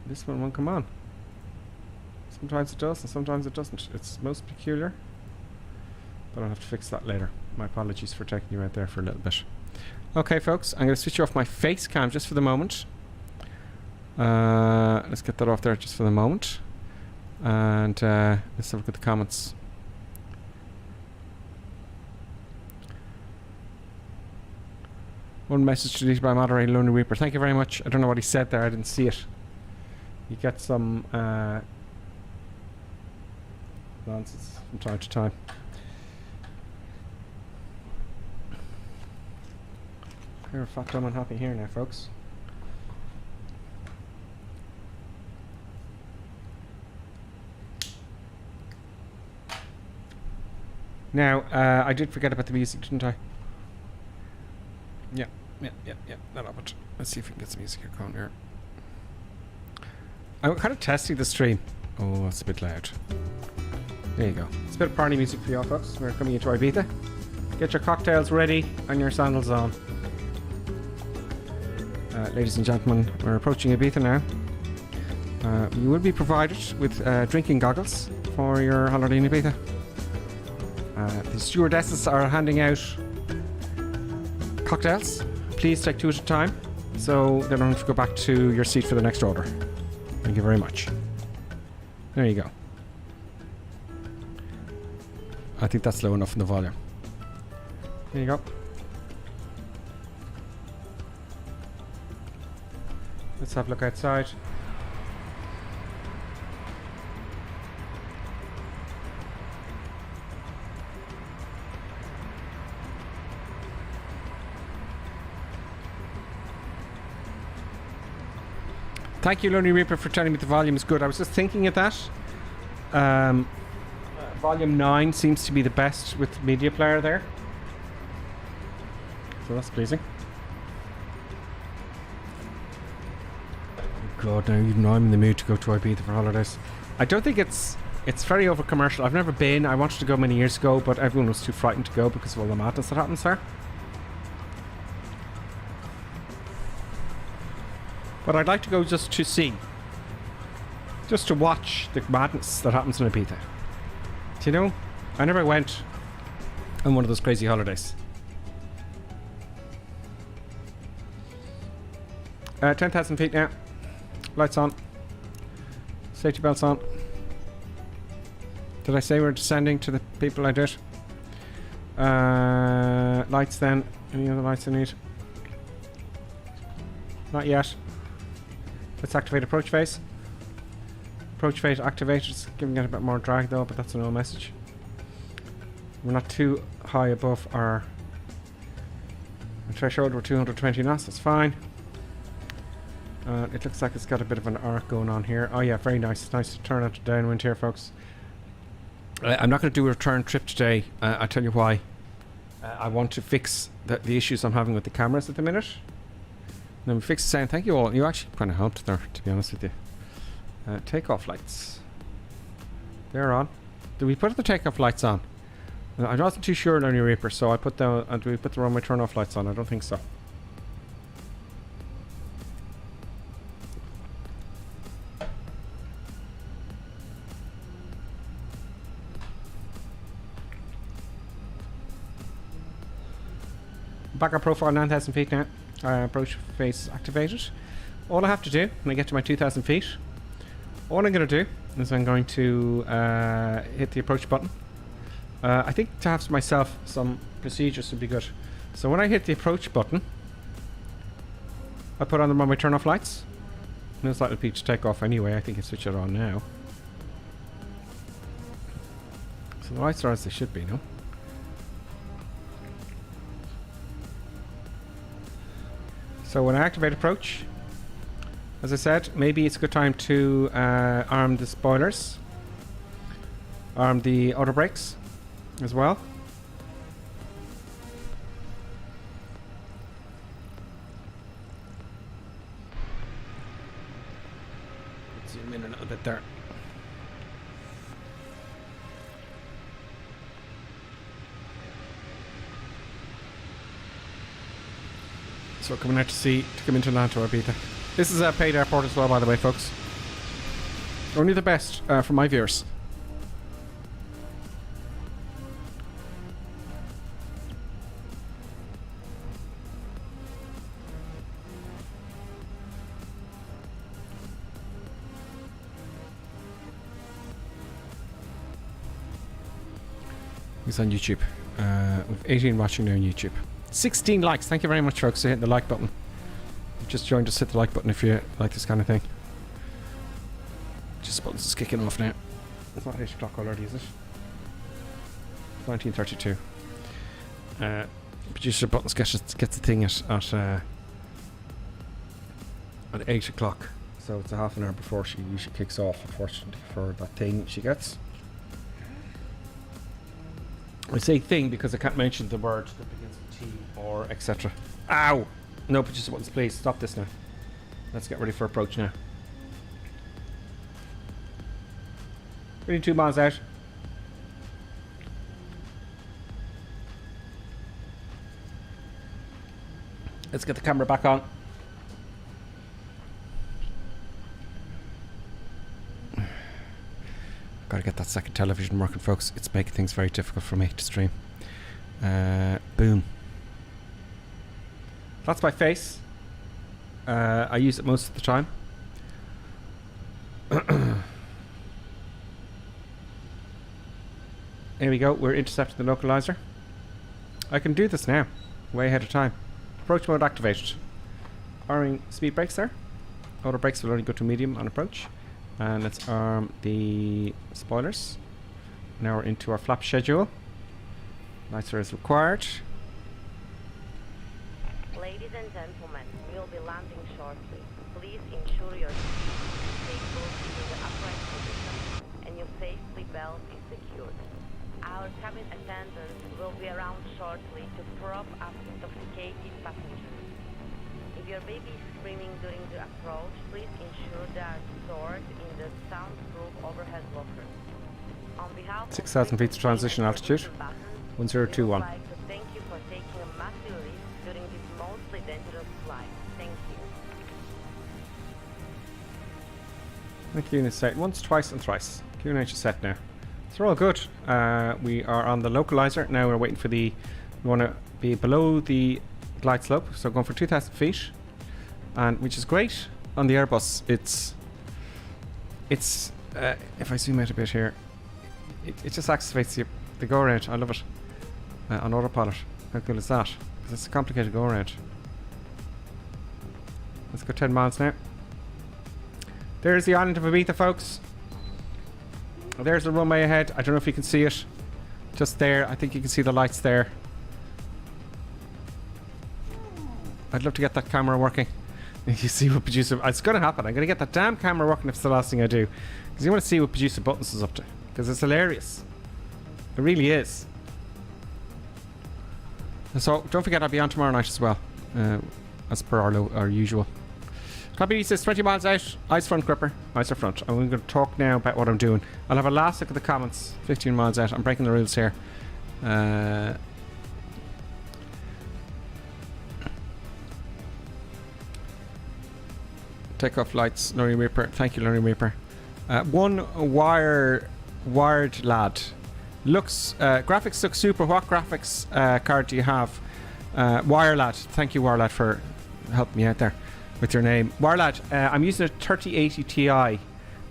This one won't come on. Sometimes it does and sometimes it doesn't. It's most peculiar. But I'll have to fix that later. My apologies for taking you out there for a little bit. Okay, folks, I'm going to switch off my face cam just for the moment. Let's get that off there just for the moment. And let's have a look at the comments. One message deleted by moderator Lonely Reaper. Thank you very much. I don't know what he said there. I didn't see it. You get some nonsense from time to time. We're fat, dumb and happy here now, folks. Now, I did forget about the music, didn't I? Yeah. That happened. Let's see if we can get some music going here. I'm kind of testing the stream. Oh, it's a bit loud. There you go. It's a bit of party music for y'all, folks. We're coming into Ibiza. Get your cocktails ready and your sandals on. Ladies and gentlemen, we're approaching Ibiza now. You will be provided with drinking goggles for your holiday in Ibiza. The stewardesses are handing out cocktails. Please take 2 at a time so they don't have to go back to your seat for the next order. Thank you very much. There you go. I think that's low enough in the volume. There you go. Let's have a look outside. Thank you, Lonely Reaper, for telling me the volume is good. I was just thinking of that. Volume 9 seems to be the best with media player there. So that's pleasing. God, now even I'm in the mood to go to Ibiza for holidays. I don't think it's very over commercial. I've never been. I wanted to go many years ago, but everyone was too frightened to go because of all the madness that happens there. But I'd like to go just to see. Just to watch the madness that happens in Ibiza. Do you know? I never went on one of those crazy holidays. 10,000 feet now. Lights on. Safety belts on. Did I say we're descending to the people I did? Lights then. Any other lights I need? Not yet. Let's activate approach phase. Approach phase activated. It's giving it a bit more drag though, but that's a no message. We're not too high above our threshold. We're 220 knots. That's fine. It looks like it's got a bit of an arc going on here. Oh yeah, very nice. It's nice to turn it downwind here, folks. I'm not going to do a return trip today. I'll tell you why. I want to fix the issues I'm having with the cameras at the minute. Then we fix the sound. Thank you all. You actually kind of helped there, to be honest with you. Takeoff lights. They're on. Did we put the takeoff lights on? I wasn't too sure on your Reaper, so I put down. Do we put the runway turn off lights on? I don't think so. Backup profile 9,000 feet now. Approach face activated. All I have to do when I get to my 2,000 feet, all I'm going to do is I'm going to hit the approach button. I think to have myself some procedures would be good. So when I hit the approach button, I put on the runway turn off lights. Most likely be to take off anyway. I think I switch it on now. So the lights are as they should be, no? So when I activate approach, as I said, maybe it's a good time to arm the spoilers, arm the auto brakes as well. Let's zoom in a little bit there. So we're coming out to come into land to Ibiza. This is a paid airport as well, by the way, folks. Only the best for my viewers. He's on YouTube. With 18 watching now on YouTube. 16 likes. Thank you very much, folks, for hitting the like button. You've just joined us, hit the like button if you like this kind of thing. Just buttons is kicking off now. It's not 8 o'clock already, is it? It's 19:32. Producer buttons gets the thing at 8 o'clock. So it's a half an hour before she usually kicks off, unfortunately, for that thing she gets. I say thing because I can't mention the word that begins with T or etc. Ow! No, producer buttons, please stop this now. Let's get ready for approach now. 22 miles out. Let's get the camera back on. Gotta get that second television working, folks. It's making things very difficult for me to stream. Boom. That's my face. I use it most of the time. Here we go. We're intercepting the localizer. I can do this now. Way ahead of time. Approach mode activated. Arming speed brakes there. Auto brakes will only go to medium on approach. And let's arm the spoilers. Now we're into our flap schedule. Lights are as required. Ladies and gentlemen, we will be landing shortly. Please ensure your seatbelt is in the upright position and your safety belt is secured. Our cabin attendants will be around shortly to prop up intoxicated passengers. If your baby is screaming during the approach, please ensure they are stored in the soundproof overhead lockers. On behalf 6,000 feet to transition altitude. 1021. I would like to thank you for taking a massive risk during this mostly dangerous flight. Thank you. The Q is set once, twice, and thrice. QNH is set now. So we're all good. We are on the localizer. Now we're waiting for the... We want to be below the glide slope. So going for 2,000 feet. And which is great on the Airbus. It's if I zoom out a bit here, it just activates the go around. I love it on autopilot. How cool is that? Because it's a complicated go around. Let's go 10 miles now. There's the island of Ibiza, folks. There's the runway ahead. I don't know if you can see it. Just there. I think you can see the lights there. I'd love to get that camera working. You see what producer... It's going to happen. I'm going to get that damn camera working if it's the last thing I do. Because you want to see what producer Buttons is up to. Because it's hilarious. It really is. And so, don't forget I'll be on tomorrow night as well. As per our usual. Copy says 20 miles out. Ice front gripper. Ice front. I'm going to talk now about what I'm doing. I'll have a last look at the comments. 15 miles out. I'm breaking the rules here. Takeoff lights, Lonely Reaper. Thank you, Lonely Reaper. One wired lad. Looks graphics look super. What graphics card do you have? Wire lad. Thank you, Wire lad, for helping me out there with your name. Wire lad. I'm using a 3080 Ti.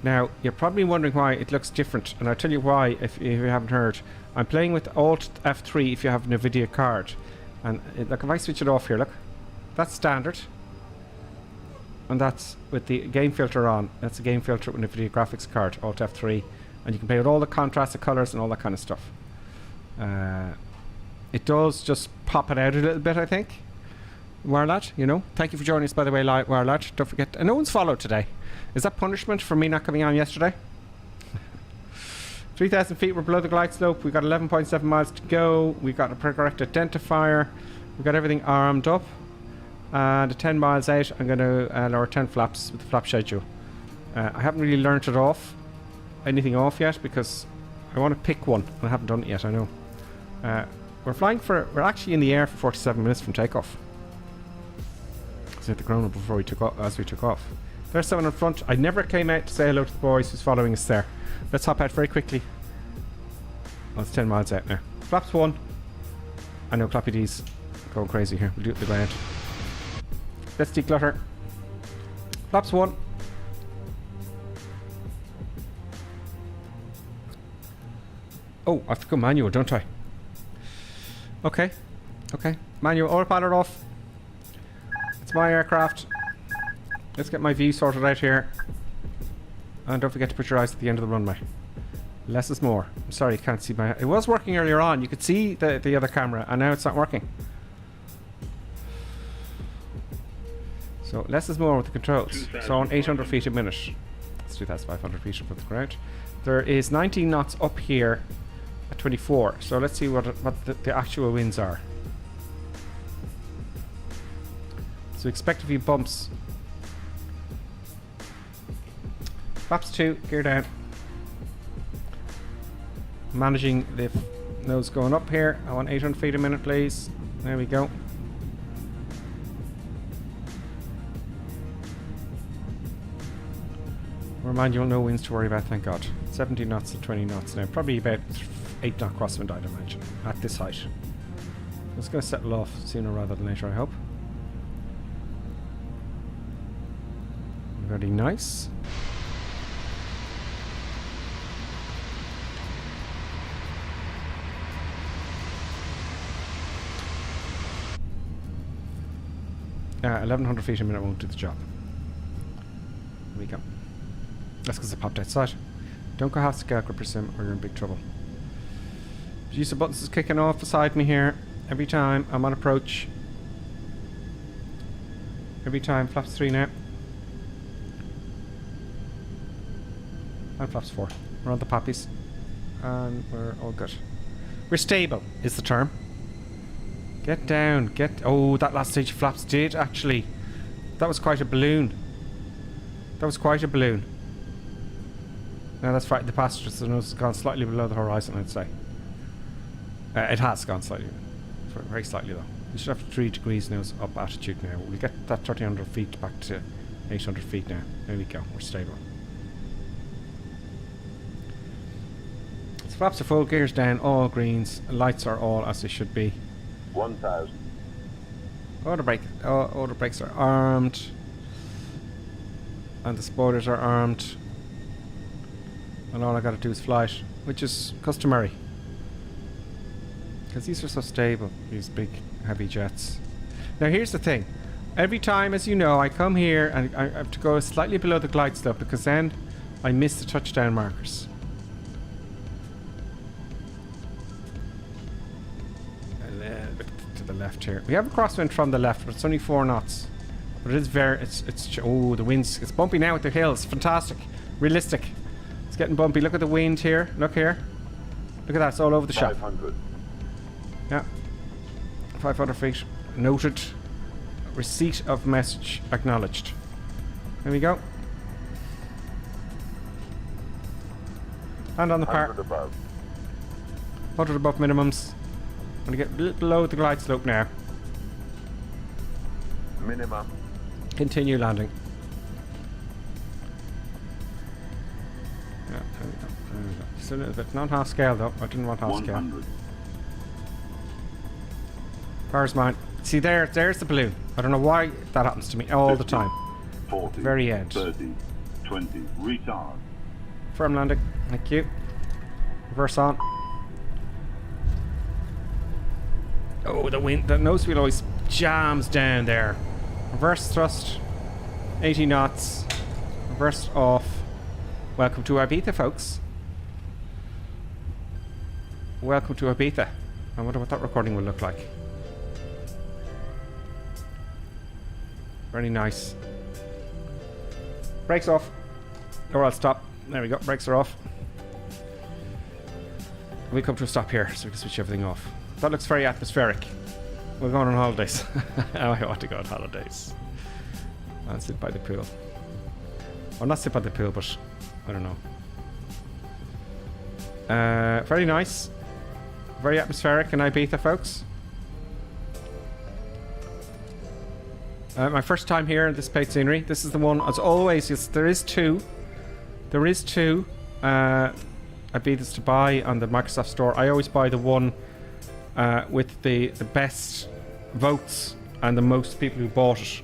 Now you're probably wondering why it looks different, and I'll tell you why if you haven't heard. I'm playing with Alt F3 if you have an NVIDIA card, and look, if I switch it off here, look, that's standard. And that's with the game filter on. That's a game filter with an NVIDIA graphics card, Alt F3. And you can play with all the contrast, the colours and all that kind of stuff. It does just pop it out a little bit, I think. Warlad, you know. Thank you for joining us, by the way, Warlad. Don't forget. And no one's followed today. Is that punishment for me not coming on yesterday? 3,000 feet, we're below the glide slope. We've got 11.7 miles to go. We've got a correct identifier. We've got everything armed up. And at 10 miles out, I'm going to lower 10 flaps with the flap schedule. I haven't really learnt it off, anything off yet, because I want to pick one. I haven't done it yet, I know. We're actually in the air for 47 minutes from takeoff. So hit the ground before we took off, as we took off. There's someone in front. I never came out to say hello to the boys who's following us there. Let's hop out very quickly. Well, it's 10 miles out now. Flaps 1. I know Clappy D's going crazy here. We'll do it at the ground. Let's declutter. Flaps 1. Oh, I have to go manual, don't I? Okay. Okay. Manual autopilot off. It's my aircraft. Let's get my view sorted out here. And don't forget to put your eyes at the end of the runway. Less is more. I'm sorry you can't see my... It was working earlier on. You could see the other camera, and now it's not working. So less is more with the controls. So on 800 feet a minute. It's 2,500 feet above the ground. There is 19 knots up here at 24. So let's see what the actual winds are. So expect a few bumps. Flaps 2, gear down. Managing the nose going up here. I want 800 feet a minute, please. There we go. Manual, no winds to worry about, thank God. 70 knots to 20 knots now. Probably about 8 knot crosswind, I'd imagine, at this height. It's going to settle off sooner rather than later, I hope. Very nice. Uh, 1100 feet a minute won't do the job. Here we go. That's because I popped outside. Don't go half scale gripper sim or you're in big trouble. Use of buttons is kicking off beside me here. Every time I'm on approach. Every time. Flaps 3 now. And flaps 4. We're on the poppies. And we're all good. We're stable is the term. Get down. Oh, that last stage of flaps did actually. That was quite a balloon. That was quite a balloon. Now that's frightened the passengers, so the nose has gone slightly below the horizon, I'd say. It has gone slightly. Very slightly though. We should have 3 degrees nose up altitude now. We'll get that 1300 feet back to 800 feet now. There we go, we're stable. So flaps are full, gears down, all greens. Lights are all as they should be. 1000. Auto brakes are armed. And the spoilers are armed. And all I gotta do is fly it, which is customary. Because these are so stable, these big heavy jets. Now here's the thing. Every time, as you know, I come here and I have to go slightly below the glide slope because then I miss the touchdown markers. A little bit to the left here. We have a crosswind from the left, but it's only 4 knots. But it is very, oh, the wind's, it's bumpy now with the hills. Fantastic. Realistic. It's getting bumpy. Look at the wind here. Look here. Look at that. It's all over the shop. 500. Yeah. 500 feet. Noted. Receipt of message acknowledged. There we go. And on the par. 100 above. 100 above minimums. going to get a little below the glide slope now. Minimum. Continue landing. Yeah, there we go. There we go. Just a little bit. Not half scale though. I didn't want half scale. 100. Car's mine. See there's the balloon. I don't know why that happens to me all the 50, time. 40. Very end. 30. 20. Retard. Firm landing. Thank you. Reverse on. Oh, the wind. The nose wheel always jams down there. Reverse thrust. 80 knots. Reverse off. Welcome to Ibiza, folks. Welcome to Ibiza. I wonder what that recording will look like. Very nice. Brakes off. Or I'll stop. There we go. Brakes are off. We come to a stop here, so we can switch everything off. That looks very atmospheric. We're going on holidays. I want to go on holidays. I'll sit by the pool. Well, not sit by the pool, but I don't know. Very nice. Very atmospheric in Ibiza, folks. My first time here in this paid scenery. This is the one, as always, there is two. There is two Ibizas to buy on the Microsoft Store. I always buy the one with the best votes and the most people who bought it.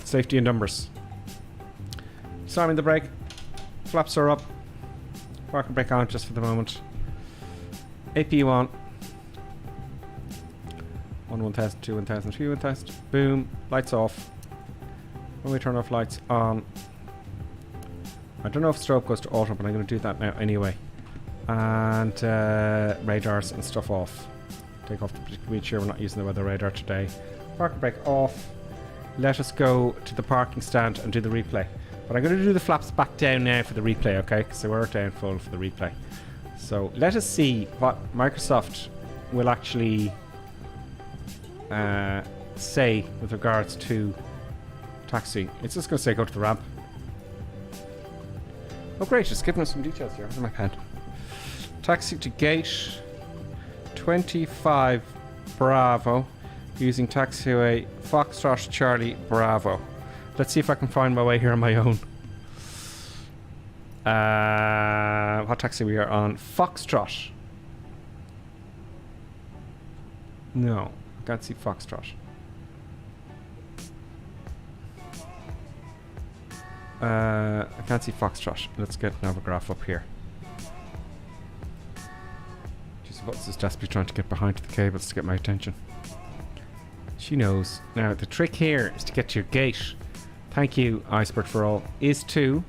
Safety in numbers. Slamming the brake. Flaps are up. Parking brake on just for the moment. APU on. 1000, 2 1000, 3 1000. Boom. Lights off. When we turn off lights on. I don't know if strobe goes to auto, but I'm going to do that now anyway. And radars and stuff off. Take off the make sure we're not using the weather radar today. Parking brake off. Let us go to the parking stand and do the replay. But I'm going to do the flaps back down now for the replay, okay? Because they were down full for the replay. So let us see what Microsoft will actually say with regards to taxi. It's just going to say go to the ramp. Oh great, it's giving us some details here. Where's my pen? Taxi to gate 25 Bravo using taxiway Foxtrot Charlie Bravo. Let's see if I can find my way here on my own. What taxi we are on? Foxtrot. No, I can't see Foxtrot. I can't see Foxtrot. Let's get Navograph up here. Jeez, what's this desperately trying to get behind the cables to get my attention? She knows. Now, the trick here is to get to your gate. Thank you, Iceberg for all. Is to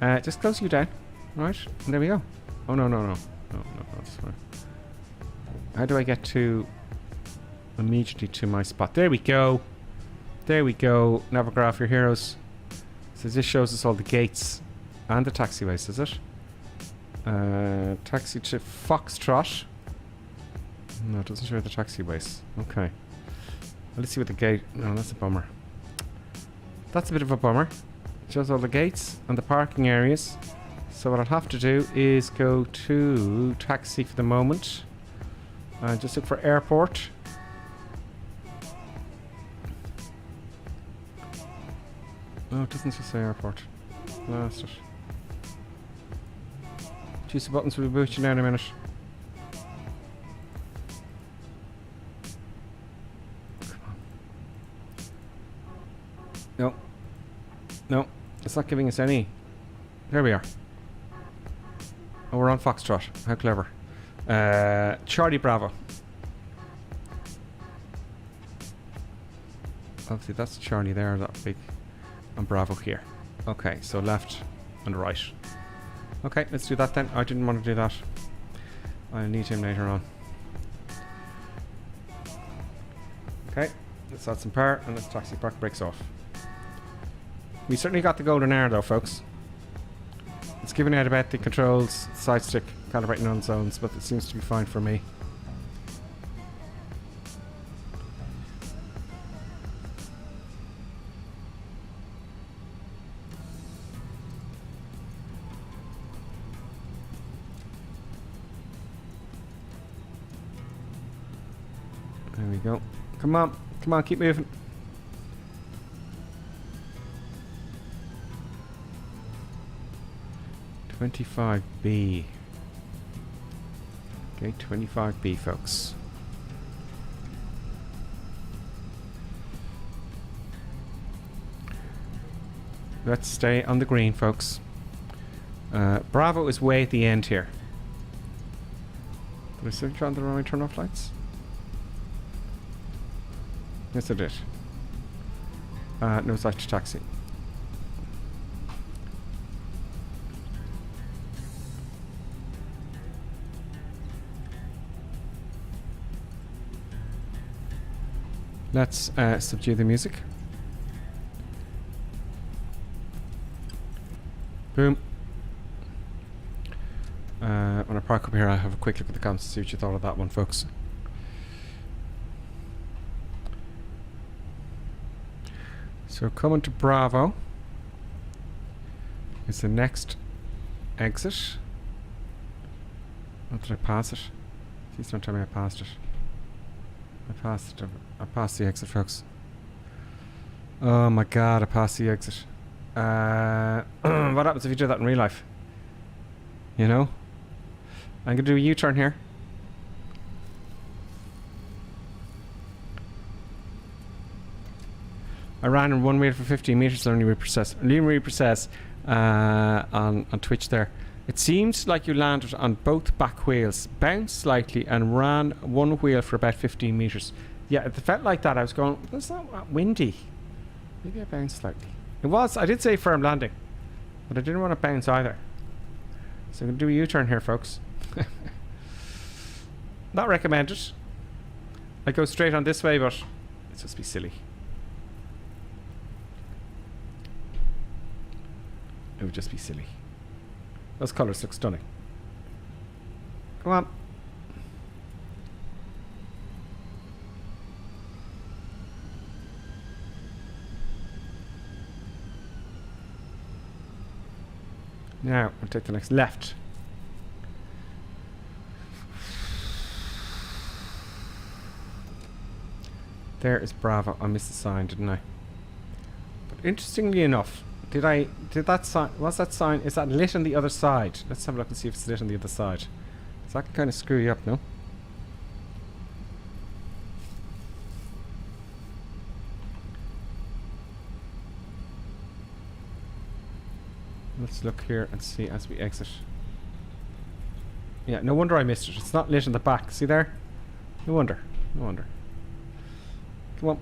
just close you down, right? And there we go. Oh no, that's fine. How do I get to immediately to my spot? There we go. There we go. Navograph, your heroes. So this shows us all the gates and the taxiways, is it? Taxi to Foxtrot. No, it doesn't show the taxiways. Okay. Well, let's see what the gate... No, that's a bummer. That's a bit of a bummer. It shows all the gates and the parking areas. So what I'll have to do is go to taxi for the moment. Just look for airport. Oh, it doesn't just say airport. No, that's it. Choose the buttons, we'll boot you now in a minute. Come on. No. No, it's not giving us any. There we are. Oh, we're on Foxtrot. How clever. Charlie Bravo. Obviously, that's Charlie there, that big. And Bravo here. Okay, so left and right. Okay, let's do that then. I didn't want to do that. I'll need him later on. Okay, let's add some power and let's taxi park brakes off. We certainly got the golden hour though, folks. It's giving out about the controls, side stick, calibrating on zones, but it seems to be fine for me. we go. Come on. Come on, keep moving. $25B. Okay, 25B, folks. Let's stay on the green, folks. Bravo is way at the end here. Did I switch on the runway turn-off lights? Yes, I did. No such taxi. Let's subdue the music. Boom. When I park up here, I'll have a quick look at the comments to see what you thought of that one, folks. So coming to Bravo is the next exit. Oh, did I pass it? Please don't tell me I passed it. I passed it. I passed the exit, folks. Oh my god, I passed the exit. What happens if you do that in real life? You know? I'm going to do a U-turn here. I ran in one wheel for 15 meters. Learning reprocess on Twitch there. It seems like you landed on both back wheels, bounced slightly, and ran one wheel for about 15 meters. Yeah, it felt like that. I was going, it's not that windy. Maybe I bounced slightly. It was. I did say firm landing, but I didn't want to bounce either. So I'm going to do a U-turn here, folks. Not recommended. I go straight on this way, but it's just be silly. It would just be silly. Those colours look stunning. Come on. Now, I'll take the next left. There is Bravo. I missed the sign, didn't I? But interestingly enough, did that sign, was that sign, is that lit on the other side? Let's have a look and see if it's lit on the other side. So that can kind of screw you up, no? Let's look here and see as we exit. Yeah, no wonder I missed it. It's not lit in the back. See there? No wonder. No wonder. Come on.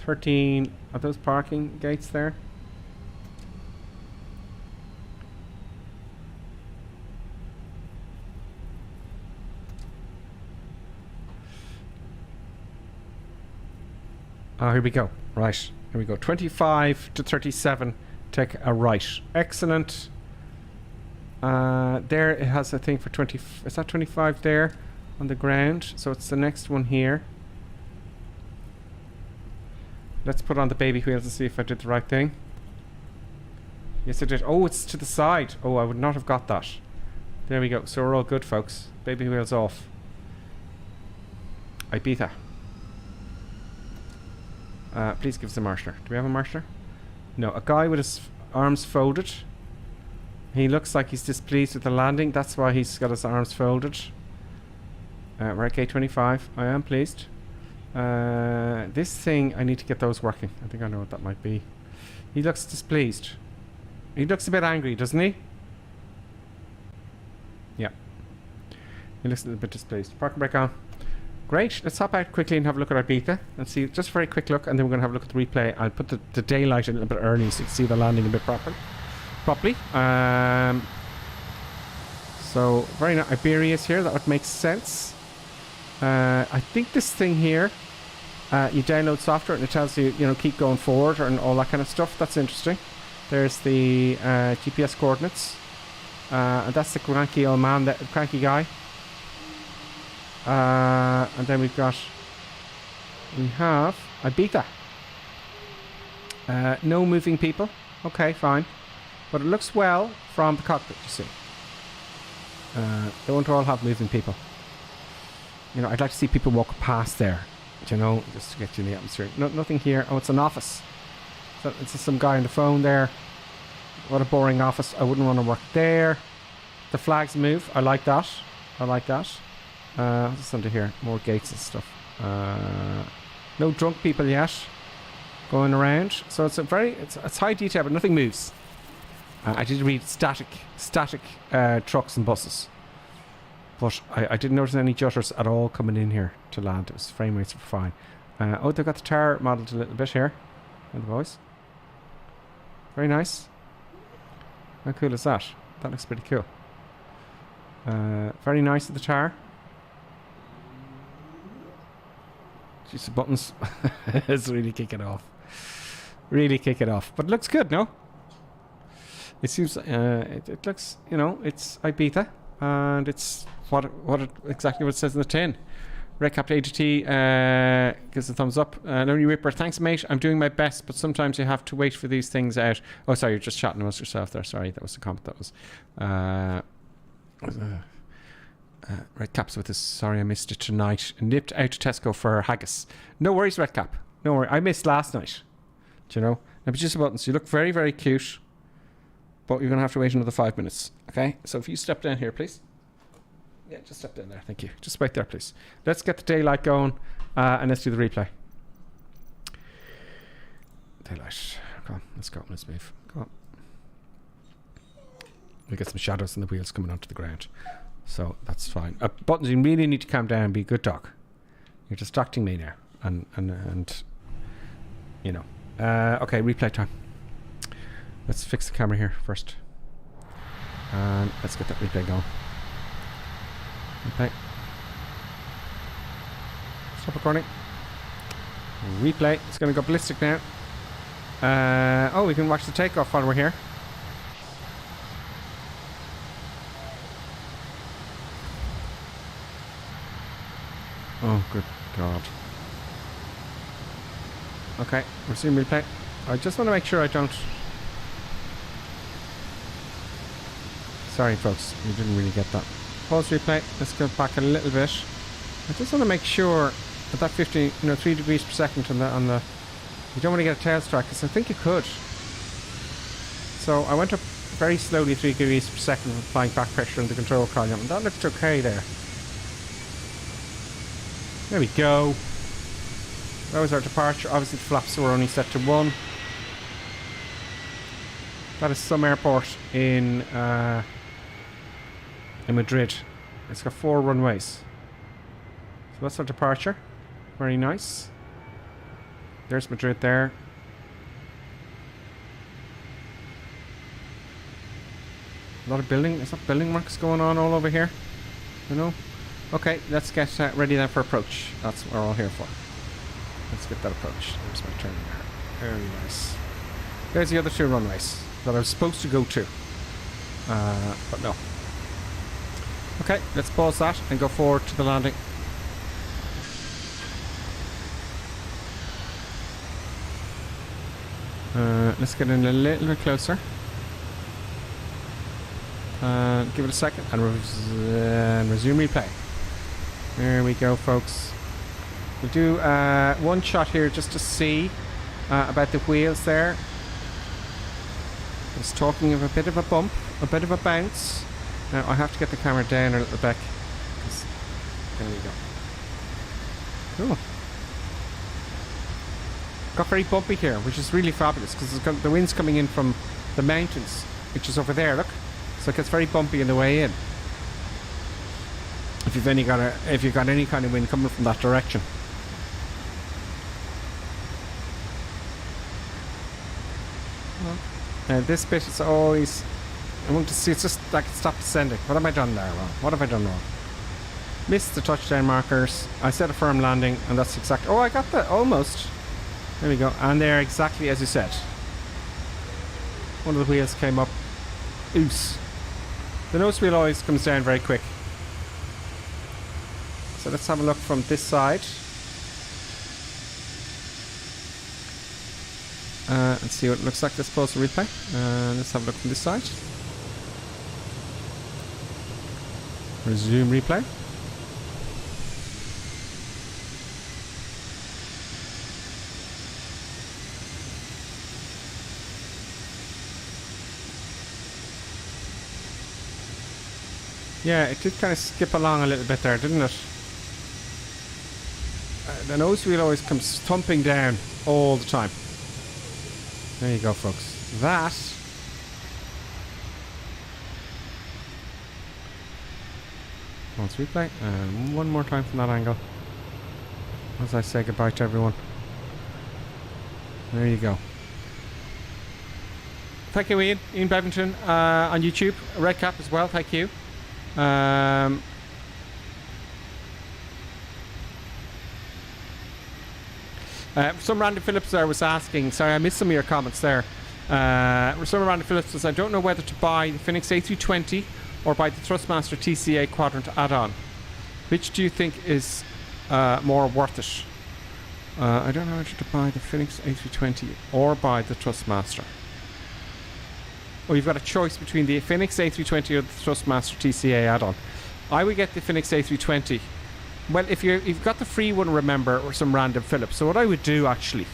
13 of those parking gates there. Oh, here we go. Right. Here we go. 25 to 37. Take a right. Excellent. There it has a thing for 20. Is that 25 there on the ground? So it's the next one here. Let's put on the baby wheels and see if I did the right thing. Yes, I did. Oh, it's to the side. Oh, I would not have got that. There we go. So we're all good, folks. Baby wheels off. Ibiza. Please give us a marshler. Do we have a marshler? No, a guy with his arms folded. He looks like he's displeased with the landing. That's why he's got his arms folded. Right, K25. I am pleased. This thing, I need to get those working. I think I know what that might be. He looks displeased. He looks a bit angry, doesn't he? Yeah. He looks a little bit displeased. Parking brake on. Great. Let's hop out quickly and have a look at Ibiza and see, just a very quick look, and then we're going to have a look at the replay. I'll put the daylight a little bit early so you can see the landing a bit properly. So, very nice. Iberia's here. That would make sense. I think this thing here, you download software and it tells you, you know, keep going forward and all that kind of stuff. That's interesting. There's the GPS coordinates. And that's the cranky old man, the cranky guy. And then we have Ibiza. No moving people. Okay, fine. But it looks well from the cockpit, you see. They won't all have moving people. You know, I'd like to see people walk past there. You know, just to get you in the atmosphere. Nothing here. Oh, it's an office. So it's just some guy on the phone there. What a boring office. I wouldn't want to work there. The flags move. I like that. I like that. What's under here? More gates and stuff. No drunk people yet going around. So it's it's high detail, but nothing moves. I did read static trucks and buses. But I didn't notice any jutters at all coming in here to land. It was frame rates were fine. Oh, they've got the tower modelled a little bit here. And the boys. Very nice. How cool is that? That looks pretty cool. Very nice at the tower. Jeez, the buttons. It's really kicking off. Really kick it off. But it looks good, no? It seems, it looks, you know, it's Ibiza. And it's exactly what it says in the tin. Redcap ADT gives a thumbs up. Lonely Ripper, thanks mate. I'm doing my best, but sometimes you have to wait for these things out. Oh, sorry, you're just chatting amongst yourself there. Sorry, that was the comment. That was Redcap's with us. Sorry, I missed it tonight. Nipped out to Tesco for haggis. No worries, Redcap. No worries. I missed last night. Do you know? Now, just a button. So you look very, very cute, but you're going to have to wait another 5 minutes. Okay? So if you step down here, please. Yeah, just step down there. Thank you. Just wait there, please. Let's get the daylight going, and let's do the replay. Daylight. Come on. Let's go. Let's move. Come on. We get some shadows in the wheels coming onto the ground. So that's fine. Buttons, you really need to calm down and be a good dog. You're distracting me now. And you know. Okay, replay time. Let's fix the camera here first. And let's get that replay going. Okay. Stop recording. Replay. It's going to go ballistic now. Oh, we can watch the takeoff while we're here. Oh, good God. Okay, resume replay. I just want to make sure I don't... Sorry, folks, you didn't really get that. Pause replay. Let's go back a little bit. I just want to make sure that 50, 3 degrees per second on the you don't want to get a tail strike, because I think you could. So I went up very slowly 3 degrees per second with applying back pressure on the control column, and that looked okay there. There we go. That was our departure. Obviously the flaps were only set to 1. That is some airport in Madrid. It's got 4 runways. So that's our departure. Very nice. There's Madrid there. A lot of building. Is that building works going on all over here? You know? Okay, let's get ready then for approach. That's what we're all here for. Let's get that approach. There's my turn there. Very nice. There's the other 2 runways that I was supposed to go to. But no. Okay, let's pause that and go forward to the landing. Let's get in a little bit closer. Give it a second and resume replay. There we go, folks. We'll do one shot here just to see about the wheels there. It's talking of a bit of a bump, a bit of a bounce. Now I have to get the camera down a little bit. There we go. Cool. Got very bumpy here, which is really fabulous because the wind's coming in from the mountains, which is over there. Look, so it gets very bumpy on the way in. If you've got any kind of wind coming from that direction. Now this bit is always, I want to see, it's just like stop descending. What have I done there wrong? What have I done wrong? Missed the touchdown markers. I set a firm landing, and that's exactly. Oh, I got that almost. There we go. And there, exactly as you said. One of the wheels came up. Oos. The nose wheel always comes down very quick. So let's have a look from this side. And see what it looks like. Let's pause the replay. Let's have a look from this side. Resume replay. Yeah, it did kind of skip along a little bit there, didn't it? The nose wheel always comes thumping down all the time. There you go, folks. That let's replay, and one more time from that angle as I say goodbye to everyone. There you go. Thank you, Ian Bevington on YouTube. Red Cap as well, thank you. Some Randy Phillips there was asking, sorry I missed some of your comments there. Some Randy Phillips says, I don't know whether to buy the Fenix A320 or buy the Thrustmaster TCA Quadrant add-on. Which do you think is more worth it? I don't know whether to buy the Fenix A320 or buy the Thrustmaster. Or you've got a choice between the Fenix A320 or the Thrustmaster TCA add-on. I would get the Fenix A320. Well, if you've got the free one, remember, or some random Phillips. So what I would do, actually,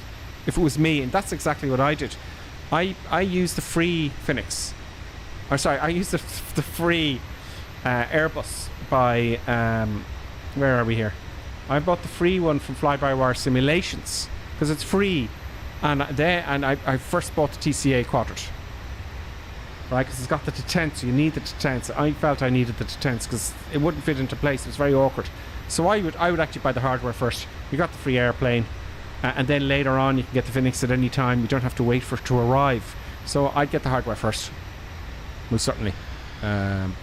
if it was me, and that's exactly what I did, I used the free Fenix. Or sorry, I used the free Airbus by, where are we here? I bought the free one from Fly-by-Wire Simulations, because it's free. And I first bought the TCA Quadrant. Right, because it's got the detent, so you need the detent. I felt I needed the detent because it wouldn't fit into place. It was very awkward. So I would actually buy the hardware first. You got the free airplane, and then later on you can get the Fenix at any time. You don't have to wait for it to arrive. So I'd get the hardware first, most certainly. I'm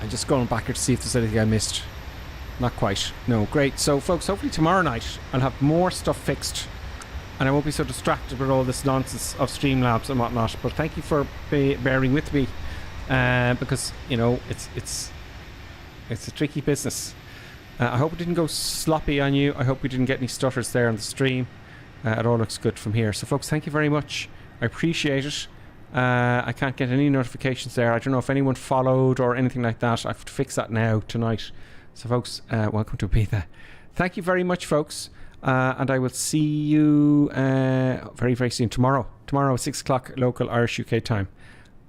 just going back here to see if there's anything I missed. Not quite. No, great. So folks, hopefully tomorrow night I'll have more stuff fixed. And I won't be so distracted with all this nonsense of Streamlabs and whatnot. But thank you for bearing with me, because you know it's a tricky business. I hope it didn't go sloppy on you. I hope we didn't get any stutters there on the stream. It all looks good from here. So folks, thank you very much. I appreciate it. I can't get any notifications there. I don't know if anyone followed or anything like that. I have to fix that now tonight. So folks, welcome to Ibiza. Thank you very much, folks. And I will see you very, very soon. Tomorrow at 6 o'clock local Irish UK time.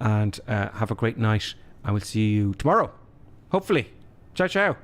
And have a great night. I will see you tomorrow. Hopefully. Ciao, ciao.